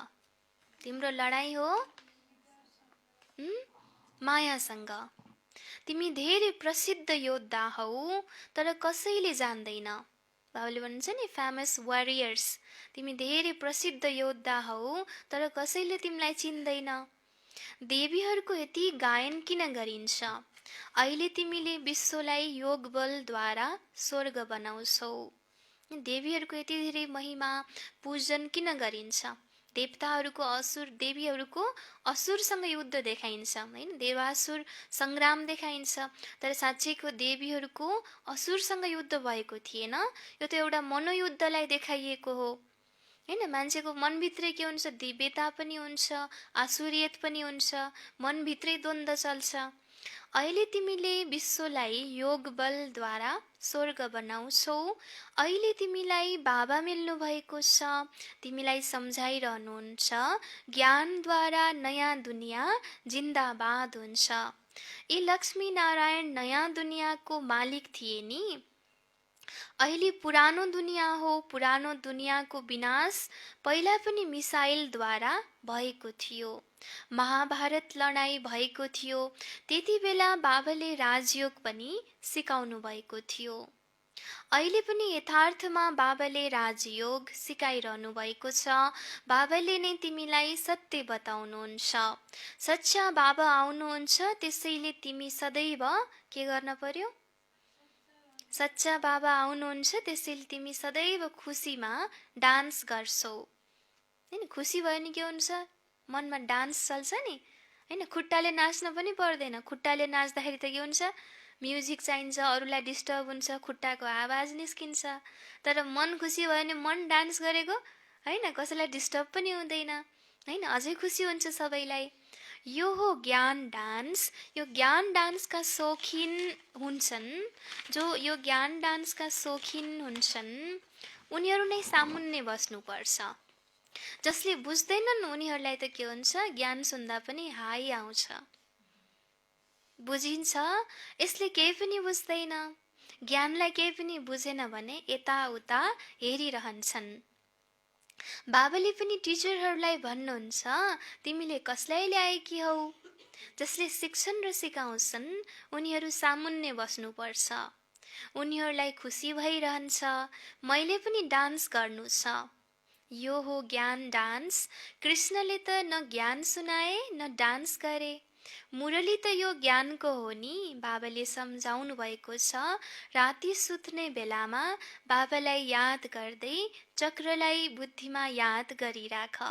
तिम्रो लडाईँ हो मायासँग। तिमी धेरै प्रसिद्ध योद्धा हौ, तर कसैले जान्दैन। बाबाले भन्नुहुन्छ नि, फेमस वारियर्स। तिमी धेरै प्रसिद्ध योद्धा हौ, तर कसैले तिमीलाई चिन्दैन। देवीहरूको यति गायन किन गरिन्छ? अहिले तिमीले विश्वलाई योग बलद्वारा स्वर्ग बनाउँछौ। देवीहरूको यति धेरै महिमा पूजन किन गरिन्छ? देवताहरूको देवीहरूको असुरसँग युद्ध देखाइन्छ, हैन? देवासुर सङ्ग्राम देखाइन्छ, तर साँच्चैको देवीहरूको असुरसँग युद्ध भएको थिएन। यो त एउटा मनोयुद्धलाई देखाइएको हो, हैन? मान्छेको मनभित्रै के हुन्छ? दिव्यता पनि हुन्छ, आसुरियत पनि हुन्छ, मनभित्रै द्वन्द्व चल्छ। अहिले तिमीले विश्वलाई योग बलद्वारा स्वर्ग बनाउँछौ। अहिले तिमीलाई बाबा मिल्नु भएको छ। तिमीलाई सम्झाइरहनुहुन्छ, ज्ञानद्वारा नयाँ दुनियाँ जिन्दाबाद हुन्छ। यी लक्ष्मी नारायण नयाँ दुनियाँको मालिक थिए नि। अहिले पुरानो दुनियाँ हो। पुरानो दुनियाँको विनाश पहिला पनि मिसाइलद्वारा भएको थियो। महाभारत लडाईँ भएको थियो। त्यति बेला बाबाले राजयोग पनि सिकाउनु भएको थियो। अहिले पनि यथार्थमा बाबाले राजयोग सिकाइरहनु भएको छ। बाबाले नै तिमीलाई सत्य बताउनुहुन्छ। सच्चा बाबा आउनुहुन्छ, त्यसैले तिमी सदैव के गर्न पर्यो? सच्चा बाबा आउनुहुन्छ, त्यसैले तिमी सदैव खुसीमा डान्स गर्छौ, हैन? खुसी भयो नि के हुन्छ? मनमा डान्स चल्छ नि, हैन? खुट्टाले नाच्न पनि पर्दैन। खुट्टाले नाच्दाखेरि त के हुन्छ? म्युजिक चाहिन्छ, अरूलाई डिस्टर्ब हुन्छ, खुट्टाको आवाज निस्किन्छ। तर मन खुसी भयो भने मन डान्स गरेको, हैन? कसैलाई डिस्टर्ब पनि हुँदैन, हैन? अझै खुसी हुन्छ सबैलाई। यो हो ज्ञान डान्स। यो ज्ञान डान्सका शौखिन हुन्छन्। जो यो ज्ञान डान्सका शौखिन हुन्छन्, उनीहरू नै सामुन्ने बस्नुपर्छ। जसले बुझ्दैनन् उनीहरूलाई त के हुन्छ? ज्ञान सुन्दा पनि हाई आउँछ। बुझिन्छ, यसले केही पनि बुझ्दैन। ज्ञानलाई केही पनि बुझेन भने यताउता हेरिरहन्छन्। बाबाले पनि टिचरहरूलाई भन्नुहुन्छ, तिमीले कसलाई ल्याएकी हौ? जसले सिक्छन् र सिकाउँछन् उनीहरू सामुन्ने बस्नुपर्छ। उनीहरूलाई खुसी भइरहन्छ, मैले पनि डान्स गर्नु छ। यो हो ज्ञान डान्स। कृष्णले त न ज्ञान सुनाए न डान्स गरे। मुरली त यो ज्ञानको हो नि। बाबाले सम्झाउनु भएको छ, राति सुत्ने बेलामा बाबालाई याद गर्दै चक्रलाई बुद्धिमा याद गरिराख,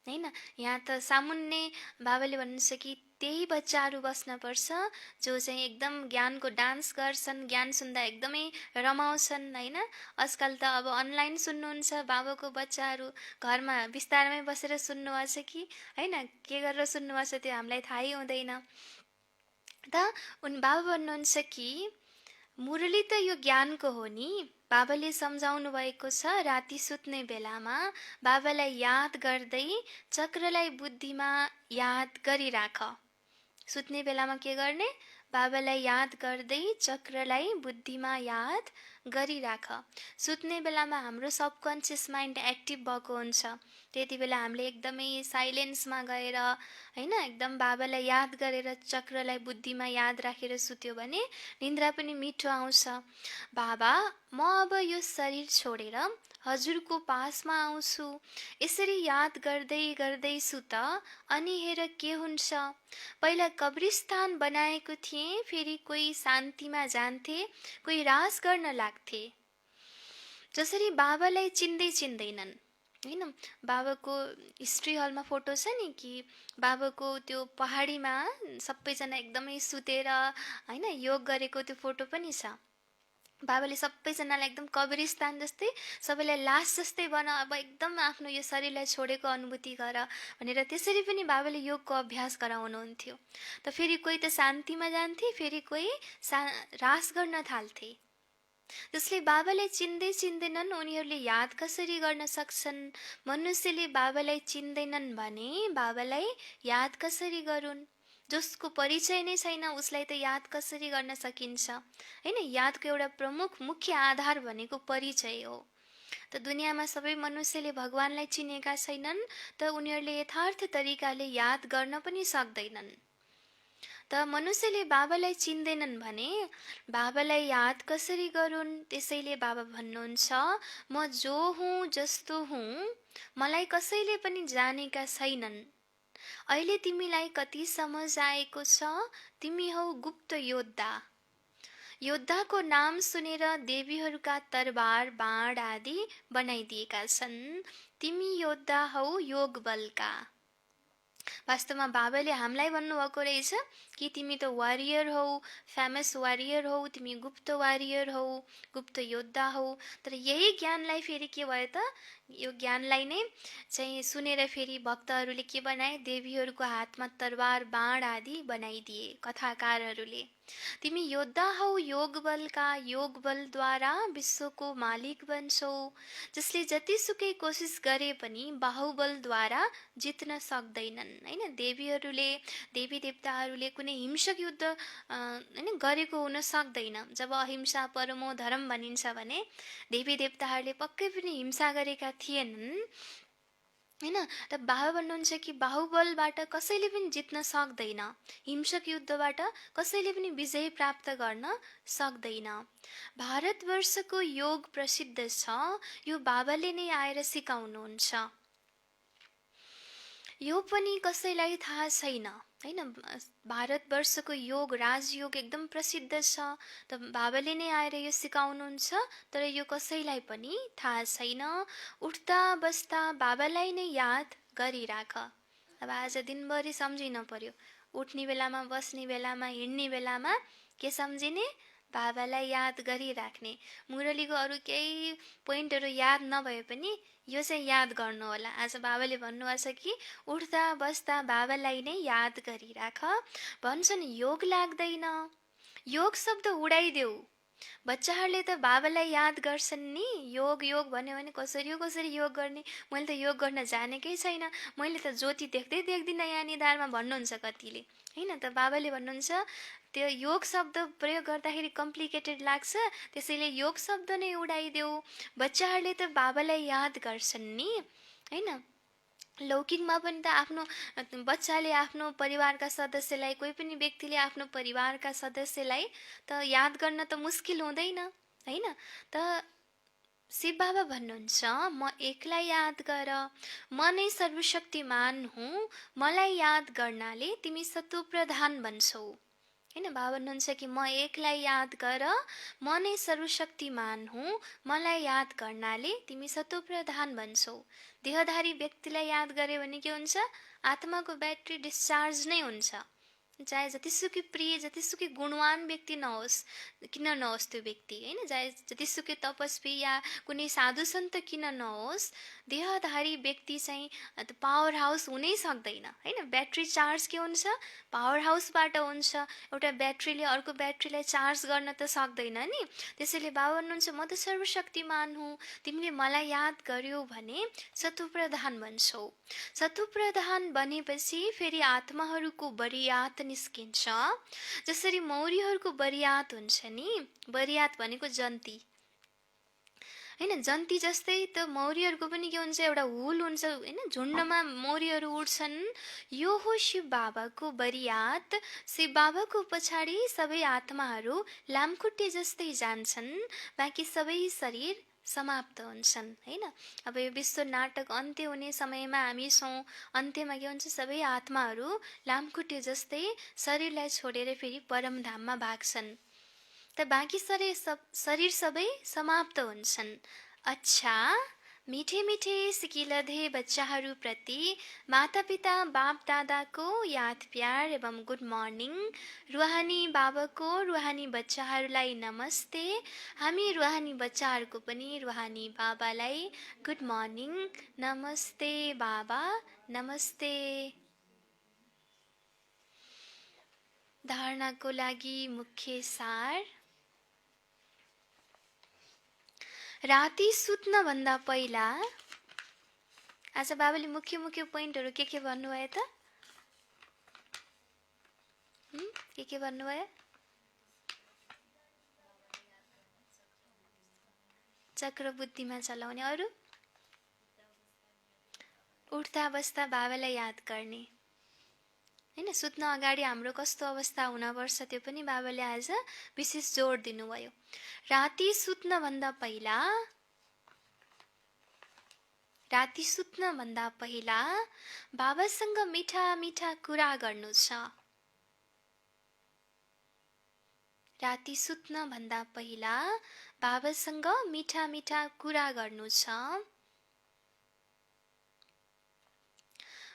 हैन? यहाँ त सामुन्ने बाबाले भन्नुहुन्छ कि त्यही बच्चाहरू बस्नुपर्छ जो चाहिँ एकदम ज्ञानको डान्स गर्छन्, ज्ञान सुन्दा एकदमै रमाउँछन्, हैन? आजकल त अब अनलाइन सुन्नुहुन्छ बाबाको बच्चाहरू, घरमा बिस्तारमै बसेर सुन्नुभएको छ कि, हैन? के गरेर सुन्नुभएको छ त्यो हामीलाई थाहै हुँदैन। त बाबा भन्नुहुन्छ कि मुरली त यो ज्ञानको हो नि। बाबाले सम्झाउनु भएको छ, राति सुत्ने बेलामा बाबालाई याद गर्दै चक्रलाई बुद्धिमा याद गरिराख। सुत्ने बेलामा के गर्ने? बाबालाई याद गर्दै चक्रलाई बुद्धिमा याद गरिराख। सुत्ने बेलामा हाम्रो सबकन्सियस माइन्ड एक्टिभ भएको हुन्छ। त्यति बेला हामीले एकदमै साइलेन्समा गएर, हैन, एकदम बाबालाई याद गरेर चक्रलाई बुद्धिमा याद राखेर सुत्यो भने निन्द्रा पनि मिठो आउँछ। बाबा, म अब यो शरीर छोडेर हजुरको पासमा आउँछु, यसरी याद गर्दै गर्दैछु त अनि हेर के हुन्छ। पहिला कब्रिस्तान बनाएको थिएँ, फेरि कोही शान्तिमा जान्थे, कोही रास गर्न लाग्थे। जसरी बाबालाई चिन्दै चिन्दैनन् होइन, बाबाको हिस्ट्री हलमा फोटो छ नि कि बाबाको त्यो पहाडीमा सबैजना एकदमै सुतेर होइन योग गरेको त्यो फोटो पनि छ। बाबाले सबैजनालाई एकदम कब्रिस्तान जस्तै, सबैलाई लास जस्तै बना, अब एकदम आफ्नो यो शरीरलाई छोडेको अनुभूति गर भनेर त्यसरी पनि बाबाले योगको अभ्यास गराउनुहुन्थ्यो। त फेरि कोही त शान्तिमा जान्थे, फेरि कोही रास गर्न थाल्थे। जसले बाबालाई चिन्दै चिन्दैनन् उनीहरूले याद कसरी गर्न सक्छन्? मनुष्यले बाबालाई चिन्दैनन् भने बाबालाई याद कसरी गरून्? जसको परिचय नै छैन उसलाई त याद कसरी गर्न सकिन्छ होइन। यादको एउटा प्रमुख मुख्य आधार भनेको परिचय हो। त दुनियाँमा सबै मनुष्यले भगवानलाई चिनेका छैनन्, त उनीहरूले यथार्थ तरिकाले याद गर्न पनि सक्दैनन्। त मनुष्यले बाबालाई चिन्दैनन् भने बाबालाई याद कसरी गरून्? त्यसैले बाबा भन्नुहुन्छ, म जो हुँ जस्तो हुँ, मलाई कसैले पनि जानेका छैनन्। अहिले तिमीलाई कति समझ आएको छ? तिमी हौ गुप्त योद्धा। योद्धाको नाम सुनेर देवीहरूका तरबार बाण आदि बनाइदिएका छन्। तिमी योद्धा हौ योग बलका। वास्तवमा बाबाले हामीलाई भन्नुभएको रहेछ कि तिमी त वारियर हौ, फेमस वारियर हौ, तिमी गुप्त वारियर हौ, गुप्त योद्धा हौ। तर यही ज्ञानलाई फेरि के भयो त, यो ज्ञानलाई नै चाहिँ सुनेर फेरि भक्तहरूले के बनाए? देवीहरूको हातमा तरबार बाण आदि बनाइदिए कथाकारहरूले। तिमी योद्धा हौ योग बलका, योग बलद्वारा विश्वको मालिक बन्छौ। जसले जतिसुकै कोसिस गरे पनि बाहुबलद्वारा जित्न सक्दैनन् होइन। देवी देवताहरूले कुनै हिंसक युद्ध होइन गरेको हुन सक्दैन। जब अहिंसा परमो धर्म भनिन्छ भने देवी देवताहरूले पक्कै पनि हिंसा गरेका थिएनन् होइन। र बाबा भन्नुहुन्छ कि बाहुबलबाट कसैले पनि जित्न सक्दैन, हिंसक युद्धबाट कसैले पनि विजय प्राप्त गर्न सक्दैन। भारतवर्षको योग प्रसिद्ध छ, यो बाबाले नै आएर सिकाउनुहुन्छ। यो पनि कसैलाई थाहा छैन होइन। भारतवर्षको योग, राजयोग एकदम प्रसिद्ध छ, त बाबाले नै आएर यो सिकाउनुहुन्छ, तर यो कसैलाई पनि थाहा छैन। उठ्दा बस्दा बाबालाई नै याद गरिराख। अब आज दिनभरि सम्झिन पर्यो, उठ्ने बेलामा, बस्ने बेलामा, हिँड्ने बेलामा के सम्झिने? बाबालाई याद गरिराख्ने। मुरलीको अरू केही पोइन्टहरू याद नभए पनि यो चाहिँ याद गर्नु होला। आज बाबाले भन्नुभएको छ कि उठ्दा बस्दा बाबालाई नै याद गरिराख। भन्छन् योग लाग्दैन, योग शब्द उडाइदेऊ। बच्चाहरूले त बाबालाई याद गर्छन् नि, योग योग भन्यो भने कसरी योग गर्ने, मैले त योग गर्न जानेकै छैन, मैले त ज्योति देख्दै देख्दिनँ यहाँ निधारमा भन्नुहुन्छ कतिले होइन। त बाबाले भन्नुहुन्छ त्यो योग शब्द प्रयोग गर्दाखेरि कम्प्लिकेटेड लाग्छ, त्यसैले योग शब्द नै उडाइदेऊ। बच्चाहरूले त बाबालाई याद गर्छन् नि होइन। लौकिकमा पनि त आफ्नो बच्चाले आफ्नो परिवारका सदस्यलाई, कोही पनि व्यक्तिले आफ्नो परिवारका सदस्यलाई त याद गर्न त मुस्किल हुँदैन होइन। त शिव बाबा भन्नुहुन्छ, म एकलाई याद गर, म नै सर्वशक्तिमान हुँ, मलाई याद गर्नाले तिमी सत्वप्रधान बन्छौ होइन। बाबा भन्नुहुन्छ कि म एकलाई याद गर, म नै सर्वशक्तिमान हुँ, मलाई याद गर्नाले तिमी सत्वप्रधान बन्छौ। देहधारी व्यक्तिलाई याद गर्यो भने के हुन्छ? आत्माको ब्याट्री डिस्चार्ज नै हुन्छ। चाहे जतिसुकै प्रिय, जतिसुकै गुणवान व्यक्ति नहोस्, किन नहोस् त्यो व्यक्ति होइन, चाहे जतिसुकै तपस्वी या कुनै साधु सन्त किन नहोस्, देहधारी व्यक्ति चाहिँ पावर हाउस हुनै सक्दैन होइन। ब्याट्री चार्ज के हुन्छ? पावर हाउसबाट हुन्छ। एउटा ब्याट्रीले अर्को ब्याट्रीलाई चार्ज गर्न त सक्दैन नि। त्यसैले बाबा भन्नुहुन्छ, म त सर्वशक्तिमान हुँ, तिमीले मलाई याद गर्यौ भने सत्वप्रधान बन्छौ। सत्वप्रधान बनेपछि फेरि आत्माहरूको बरियात निस्किन्छ। जसरी मौरीहरूको बरियात हुन्छ नि, बरियात भनेको जन्ती होइन, जन्ती जस्तै त मौरीहरूको पनि के हुन्छ? एउटा हुल हुन्छ होइन, झुन्डमा मौरीहरू उड्छन्। यो हो शिव बाबाको बरियात। शिव बाबाको पछाडि सबै आत्माहरू लामखुट्टे जस्तै जान्छन्, बाँकी सबै शरीर समाप्त हुन्छन् हैन। अब यो विश्व नाटक अन्त्य हुने समयमा हामी छौँ। अन्त्यमा के हुन्छ, सबै आत्माहरू लामखुट्टे जस्तै शरीरलाई छोडेर फेरि परमधाममा भाग्छन्। त बाँकी शरीर सबै समाप्त हुन्छन्। अच्छा, मिठे मिठे सिकिलधे बच्चाहरूप्रति मातापिता बाप दादाको याद प्यार एवं गुड मर्निङ। रुहानी बाबाको रुहानी बच्चाहरूलाई नमस्ते। हामी रुहानी बच्चाहरूको पनि रुहानी बाबालाई गुड मर्निङ, नमस्ते बाबा, नमस्ते। धारणाको लागि मुख्य सार। राति सुत्नभन्दा पहिला आज बाबाले मुख्य मुख्य पोइन्टहरू के भन्नुभयो त? के भन्नुभयो? चक्र बुद्धिमा चलाउने। अरू उठ्दा बस्दा बाबालाई याद गर्ने हैन। सुत्न अगाडि हाम्रो कस्तो अवस्था हुनपर्छ त्यो पनि बाबाले आज विशेष जोड दिनुभयो। राति सुत्नभन्दा पहिला बाबासँग मिठा मिठा कुरा गर्नु छ। राति सुत्नभन्दा पहिला बाबासँग मिठा मिठा कुरा गर्नु छ।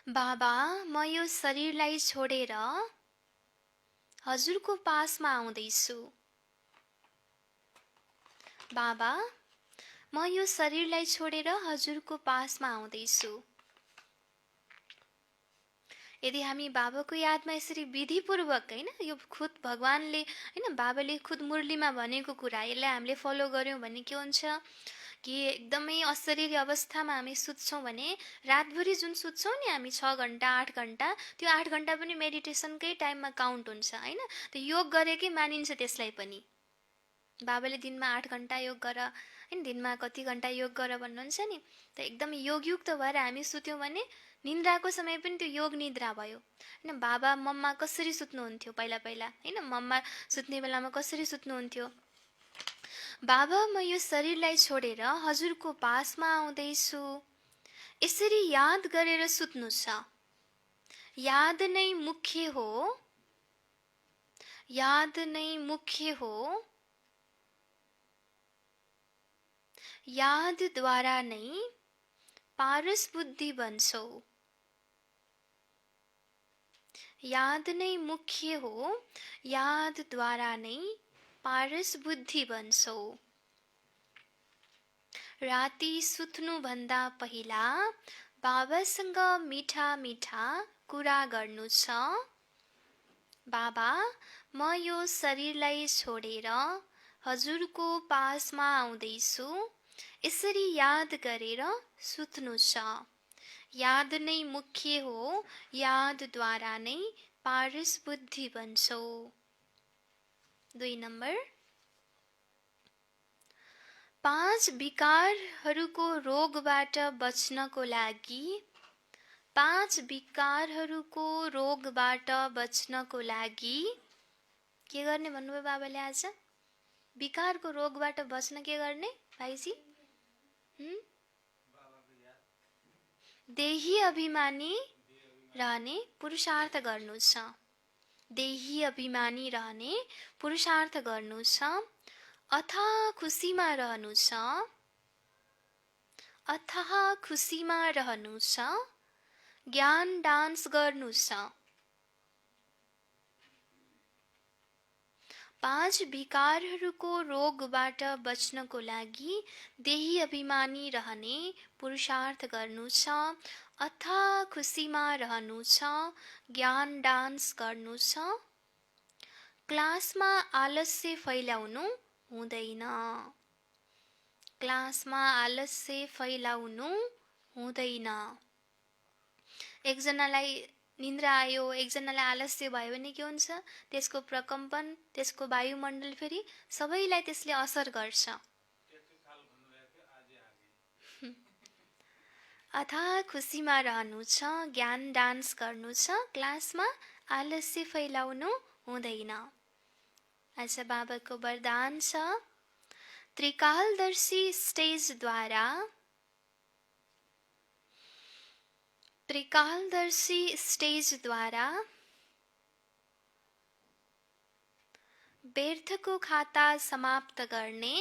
बाबा, म यो शरीरलाई छोडेर हजुरको पासमा आउँदैछु। बाबा, म यो शरीरलाई छोडेर हजुरको पासमा आउँदैछु। यदि हामी बाबाको यादमा यसरी विधिपूर्वक हैन, यो खुद भगवानले हैन, बाबाले खुद मुरलीमा भनेको कुरा, यसलाई हामीले फलो गर्यौं भने के हुन्छ कि एकदमै अशरीरी अवस्थामा हामी सुत्छौँ भने रातभरि जुन सुत्छौँ नि हामी 6 घण्टा 8 घण्टा, त्यो 8 घण्टा पनि मेडिटेसनकै टाइममा काउन्ट हुन्छ हैन। त्यो योग गरेकै मानिन्छ त्यसलाई पनि। बाबाले दिनमा 8 घण्टा योग गर हैन, दिनमा कति घण्टा योग गर भन्नुहुन्छ नि। त एकदम योगयुक्त भएर हामी सुत्यौँ भने निन्द्राको समय पनि त्यो योग निद्रा भयो हैन। बाबा मम्मा कसरी सुत्नुहुन्थ्यो पहिला पहिला हैन, मम्मा सुत्ने बेलामा कसरी सुत्नुहुन्थ्यो। बाबा, म यो शरीरलाई छोडेर हजुरको पासमा आउँदैछु। यसरी याद गरेर सुत्नु छ। याद नै मुख्य हो। याद नै मुख्य हो। यादद्वारा नै पारस बुद्धि बन्छौ। याद नै मुख्य हो। यादद्वारा नै पारस बुद्धि बन्छौ। राति सुत्नुभन्दा पहिला बाबासँग मिठा मिठा कुरा गर्नु छ। बाबा, म यो शरीरलाई छोडेर हजुरको पासमा आउँदैछु। यसरी याद गरेर सुत्नु छ। याद नै मुख्य हो। यादद्वारा नै पारस बुद्धि बन्छौ। 2 नम्बर, 5 विकारहरूको रोगबाट बच्नको लागि 5 विकारहरूको रोगबाट बच्नको लागि के गर्ने भन्नुभयो बाबाले आज? विकारको रोगबाट बच्न के गर्ने भाइजी? देही अभिमानी रहने पुरुषार्थ गर्नु छ। देही अभिमानी रहने पुरुषार्थ गर्नु छ। अथाह खुसीमा रहनु छ। अथाह खुसीमा रहनु छ। ज्ञान डान्स गर्नु छ। 5 विकारहरूको रोगबाट बच्नको लागि देही अभिमानी रहने पुरुषार्थ गर्नु छ। अथाह खुसीमा रहनु छ। ज्ञान डान्स गर्नु छ। क्लासमा आलस्य फैलाउनु हुँदैन। क्लासमा आलस्य फैलाउनु हुँदैन। एकजनालाई निन्द्रा आयो, एकजनालाई आलस्य भयो भने के हुन्छ? त्यसको प्रकम्पन, त्यसको वायुमण्डल फेरि सबैलाई त्यसले असर गर्छ। अथाह खुसीमा रहनु छ। ज्ञान डान्स गर्नु छ। क्लासमा आलस्य फैलाउनु हुँदैन। आज बाबाको वरदान छ। त्रिकालदर्शी स्टेजद्वारा व्यर्थको खाता समाप्त गर्ने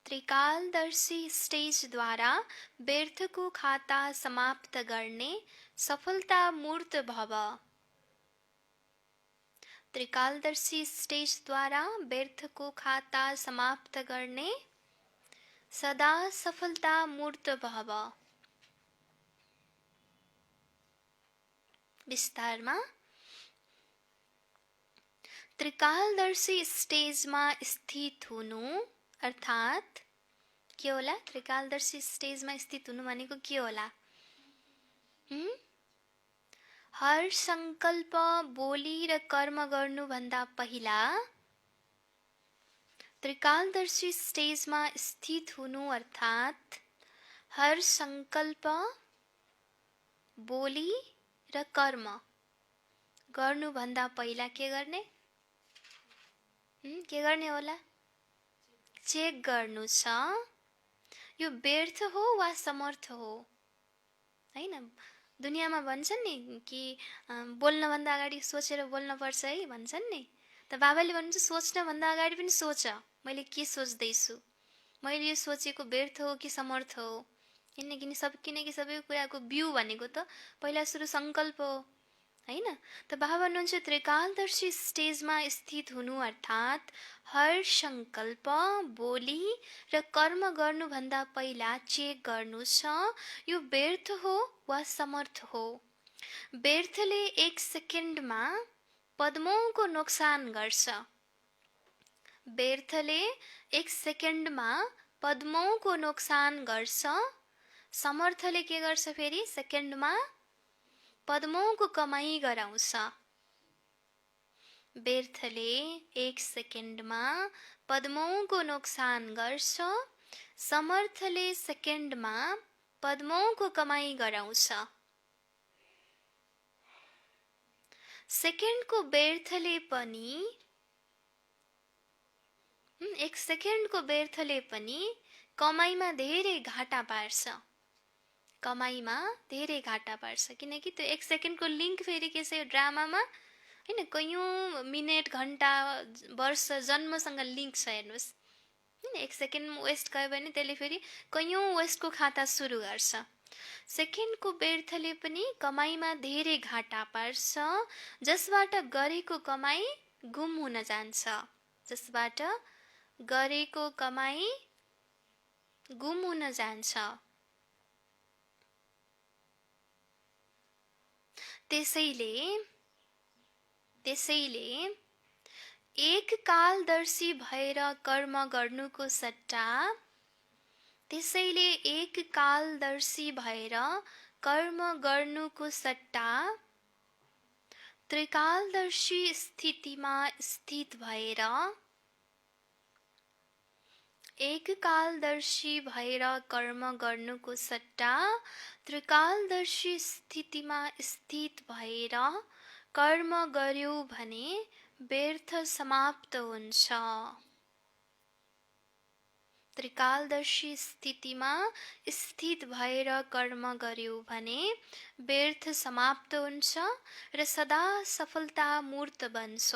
त्रिकालदर्शी स्टेजद्वारा व्यर्थको खाता समाप्त गर्ने सफलता मूर्त भव। त्रिकालदर्शी स्टेजद्वारा व्यर्थको खाता समाप्त गर्ने सदा सफलता मूर्त भव। विस्तारमा त्रिकालदर्शी स्टेजमा स्थित हुनु अर्थात् के होला? त्रिकालदर्शी स्टेजमा स्थित हुनु भनेको के होला? हर संकल्प, बोली र कर्म गर्नुभन्दा पहिला त्रिकालदर्शी स्टेजमा स्थित हुनु अर्थात् हर संकल्प, बोली र कर्म गर्नुभन्दा पहिला के गर्ने? के गर्ने होला? चेक गर्नु छ यो व्यर्थ हो वा समर्थ हो, हैन? दुनियाँमा भन्छन् नि कि बोल्नभन्दा अगाडि सोचेर बोल्नुपर्छ है भन्छन् नि। त बाबाले भन्नुहुन्छ सोच्नभन्दा अगाडि पनि सोच, मैले के सोच्दैछु, मैले यो सोचेको व्यर्थ हो कि समर्थ हो। किनकि सबै कुराको बिउ भनेको त पहिला सुरु सङ्कल्प हो, हैन? त बाबा भन्नुहुन्छ त्रिकालदर्शी स्टेजमा स्थित हुनु अर्थात् हर संकल्प, बोली र कर्म गर्नुभन्दा पहिला चेक गर्नु छ यो व्यर्थ हो वा समर्थ हो। व्यर्थले 1 सेकेन्डमा पद्मौंको नोक्सान गर्छ। व्यर्थले 1 सेकेन्डमा पद्मौंको नोक्सान गर्छ। समर्थले के गर्छ फेरि? सेकेन्डमा पद्मौंको कमाई गराउँछ। व्यर्थले 1 सेकेन्डमा पद्मौंको नोक्सान गर्छ। समर्थले सेकेन्डमा पद्मौंको कमाई गराउँछ। सेकेन्डको व्यर्थले पनि 1 सेकेन्डको व्यर्थले पनि कमाईमा धेरै घाटा पार्छ। कमाईमा धेरै घाटा पार्छ किनकि त्यो 1 सेकेन्डको लिङ्क फेरि के छ यो ड्रामामा, हैन? कयौं मिनेट, घण्टा, वर्ष, जन्मसँग लिङ्क छ हेर्नुहोस्, हैन? 1 सेकेन्ड वेस्ट गयो भने त्यसले फेरि कयौं वेस्टको खाता सुरु गर्छ। सेकेन्डको व्यर्थले पनि कमाईमा धेरै घाटा पार्छ, जसबाट गरेको कमाई गुम हुन जान्छ। जसबाट गरेको कमाई गुम हुन जान्छ। त्यसैले एक कालदर्शी भएर कर्म गर्नुको सट्टा त्रिकालदर्शी स्थितिमा स्थित भएर एककालदर्शी भएर कर्म गर्नुको सट्टा त्रिकालदर्शी स्थितिमा स्थित भएर कर्म गर्यो भने व्यर्थ समाप्त हुन्छ। त्रिकालदर्शी स्थितिमा स्थित भएर कर्म गर्यो भने व्यर्थ समाप्त हुन्छ र सदा सफलता मूर्त बन्छौ।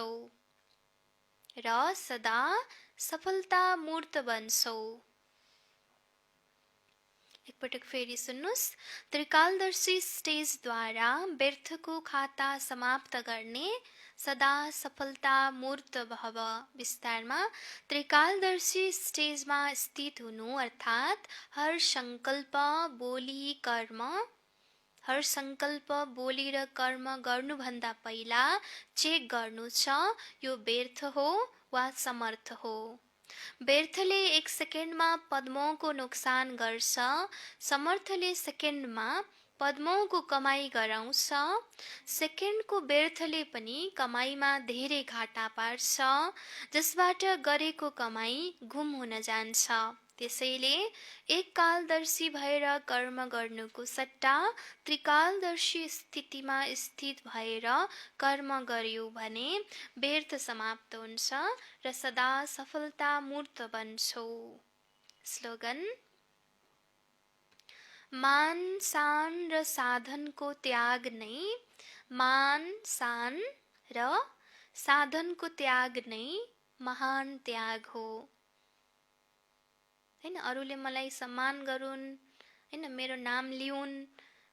एकपटक फेरि सुन्नुस्। त्रिकालदर्शी स्टेजद्वारा व्यर्थको खाता समाप्त गर्ने सदा सफलता मूर्त भव। विस्तारमा त्रिकालदर्शी स्टेजमा स्थित हुनु अर्थात् हर संकल्प, बोली र कर्म गर्नुभन्दा पहिला चेक गर्नु छ यो व्यर्थ हो वा समर्थ हो। व्यर्थले 1 सेकेन्डमा पद्मौंको नोक्सान गर्छ, समर्थले सेकेन्डमा पद्मौंको कमाई गराउँछ। सेकेन्डको व्यर्थले पनि कमाईमा धेरै घाटा पार्छ, जसबाट गरेको कमाई गुम हुन जान्छ। त्यसैले एक कालदर्शी भएर कर्म गर्नुको सट्टा त्रिकालदर्शी स्थितिमा स्थित भएर कर्म गर्यो भने व्यर्थ समाप्त हुन्छ र सदा सफलता मूर्त बन्छौ। स्लोगन: मान सान र साधनको त्याग नै मान सान र साधनको त्याग नै महान त्याग हो। हैन, अरूले मलाई सम्मान गरून्, हैन, मेरो नाम लिउन्,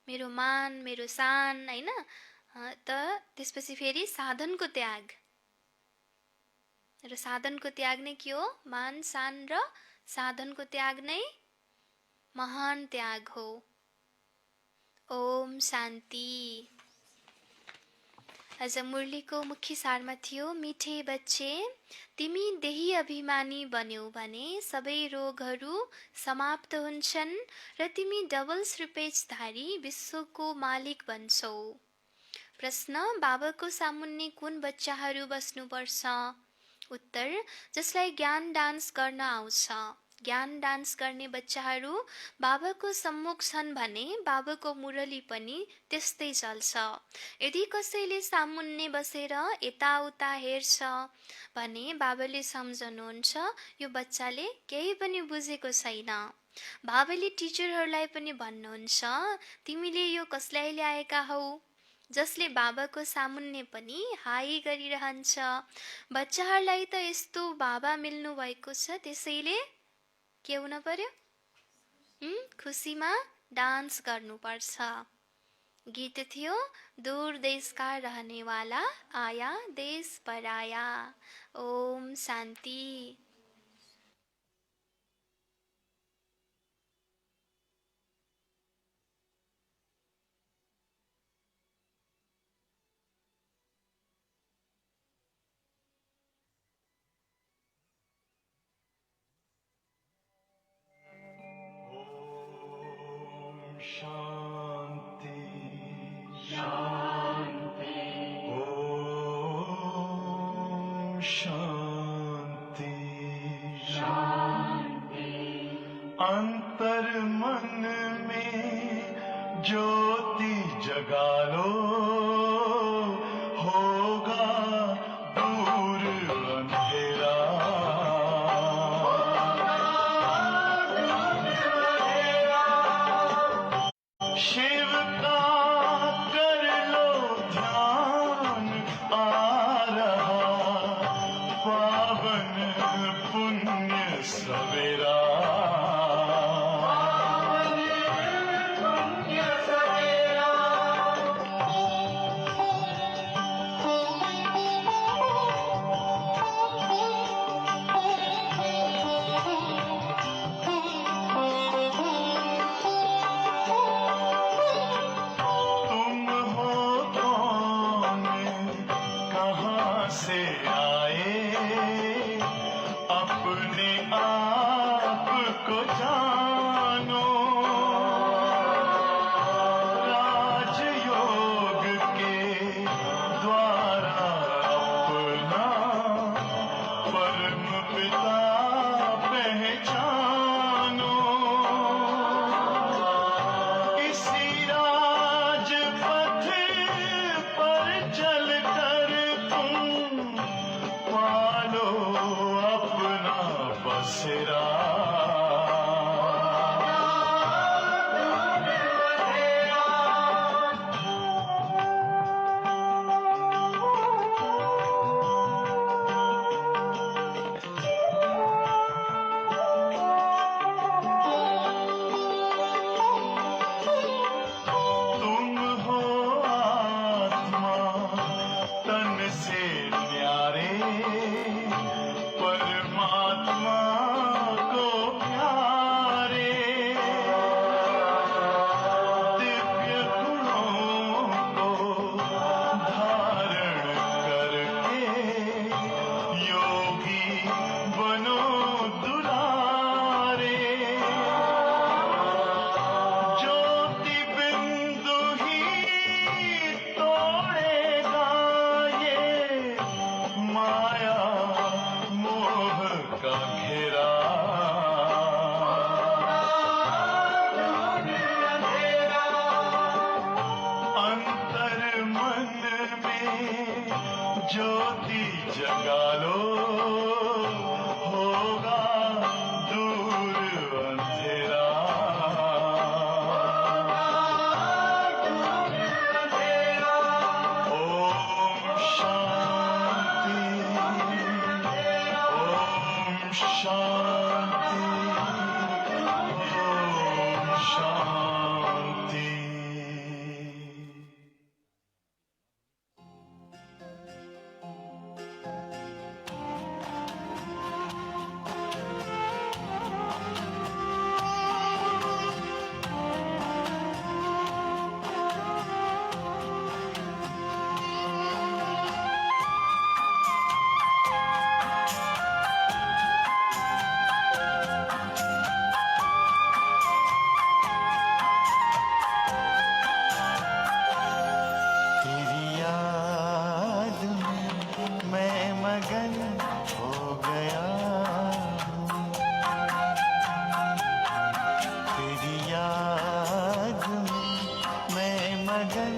मेरो मान, मेरो सान, हैन, त त्यसपछि फेरि साधनको त्याग, र साधनको त्याग नै के हो? मान सान र साधनको त्याग नै महान त्याग हो। ओम शान्ति। आज मुरलीको मुख्य सारमा थियो, मिठे बच्चे तिमी देही अभिमानी बन्यौ भने सबै रोगहरू समाप्त हुन्छन् र तिमी डबल श्रीपेचधारी विश्वको मालिक बन्छौ। प्रश्न: बाबाको सामुन्ने कुन बच्चाहरू बस्नुपर्छ? उत्तर: जसलाई ज्ञान डान्स गर्न आउँछ। ज्ञान डान्स गर्ने बच्चाहरू बाबाको सम्मुख छन् भने बाबाको मुरली पनि त्यस्तै चल्छ। यदि कसैले सामुन्ने बसेर यताउता हेर्छ भने बाबाले सम्झनुहुन्छ यो बच्चाले केही पनि बुझेको छैन। बाबाले टिचरहरूलाई पनि भन्नुहुन्छ, तिमीले यो कसलाई ल्याएका हौ? जसले बाबाको सामुन्ने पनि हाई गरिरहन्छ। बच्चाहरूलाई त यस्तो बाबा मिल्नु भएको छ, त्यसैले के हुन पर्यो? खुसीमा डान्स गर्नुपर्छ। गीत थियो, दूर देश का रहने वाला आया देश पर आया। ओम शान्ति। शांति शांति ओम शांति शांति। अंतर मन में ज्योति जगा लो, होगा दूर अंधेरा। शिव का कर लो ध्यान, आ रहा ज्योति जगा लो, होगा दूर अंधेरा। ओम शांति, ओम शांति, ओम शांति। तेरी याद में मैं मगन हो गया हूँ, तेरी याद में मैं मगन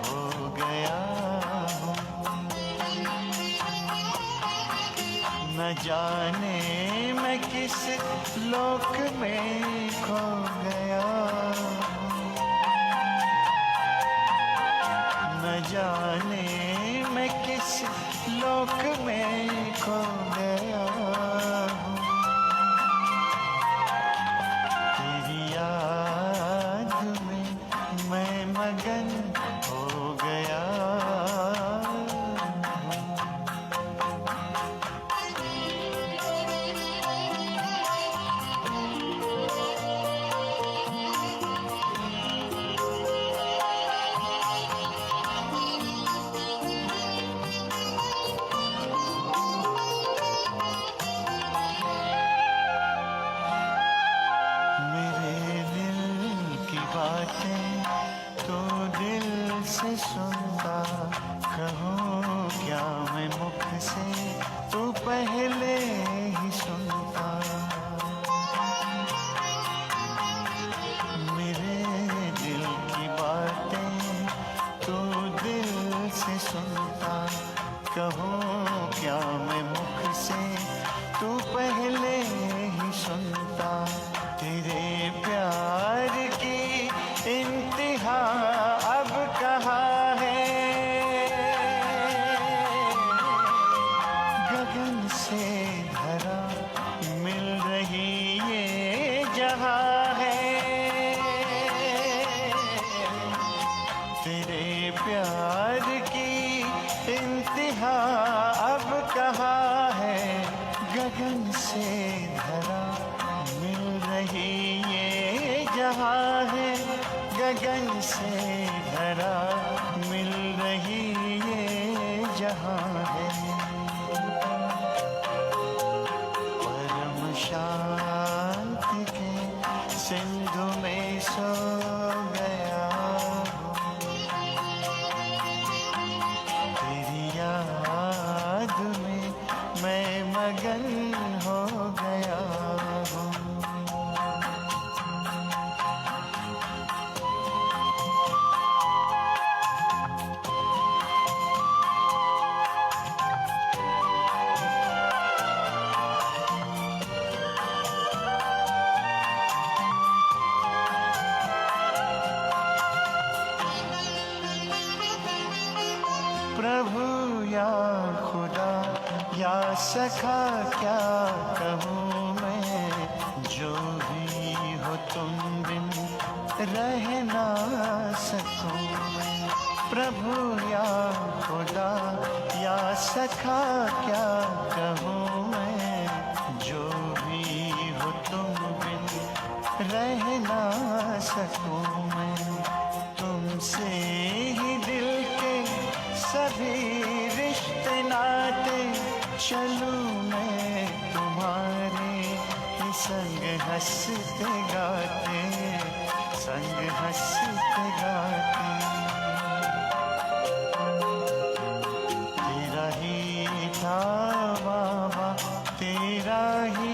हो गया हूँ। न जाने मैं किस लोक में खो गया हूँ, न जाने मैं किस लोक में खो गया हूँ। तेरी याद में मैं मगन हो गया हूँ। मेरे दिल की बातें तो दिल से सुनता, कहूँ क्या मैं मुख से तू पहले ही सुनता। मेरे दिल की बातें तो दिल से सुनता, कहूँ क्या मैं मुख से तू पहले ही सुनता। तेरे प्यार की इंतहा अब कहाँ है, गगन से धरा मिल रही ये जहाँ है। तेरे प्यार की इंतहा अब कहाँ है, गगन से धरा मिल रही ये जहाँ है, गगन से धरा मिल रही ये जहाँ है। परम शांति के सिंधु में सो गया हूँ, तेरी याद में मैं मगन हो गया हूँ। प्रभु या खुदा या सखा क्या कहूँ मैं, जो भी हो तुम बिन रह ना सकूँ मैं। प्रभु या खुदा या सखा क्या कहूँ मैं, जो भी हो तुम बिन रह ना सकूँ मैं। तुमसे ही दिल के सभी रिश्ते नाते, चलूं मैं तुम्हारे ही संग हंसते गाते, संग हंसते गाते। तेरा ही था बाबा, तेरा ही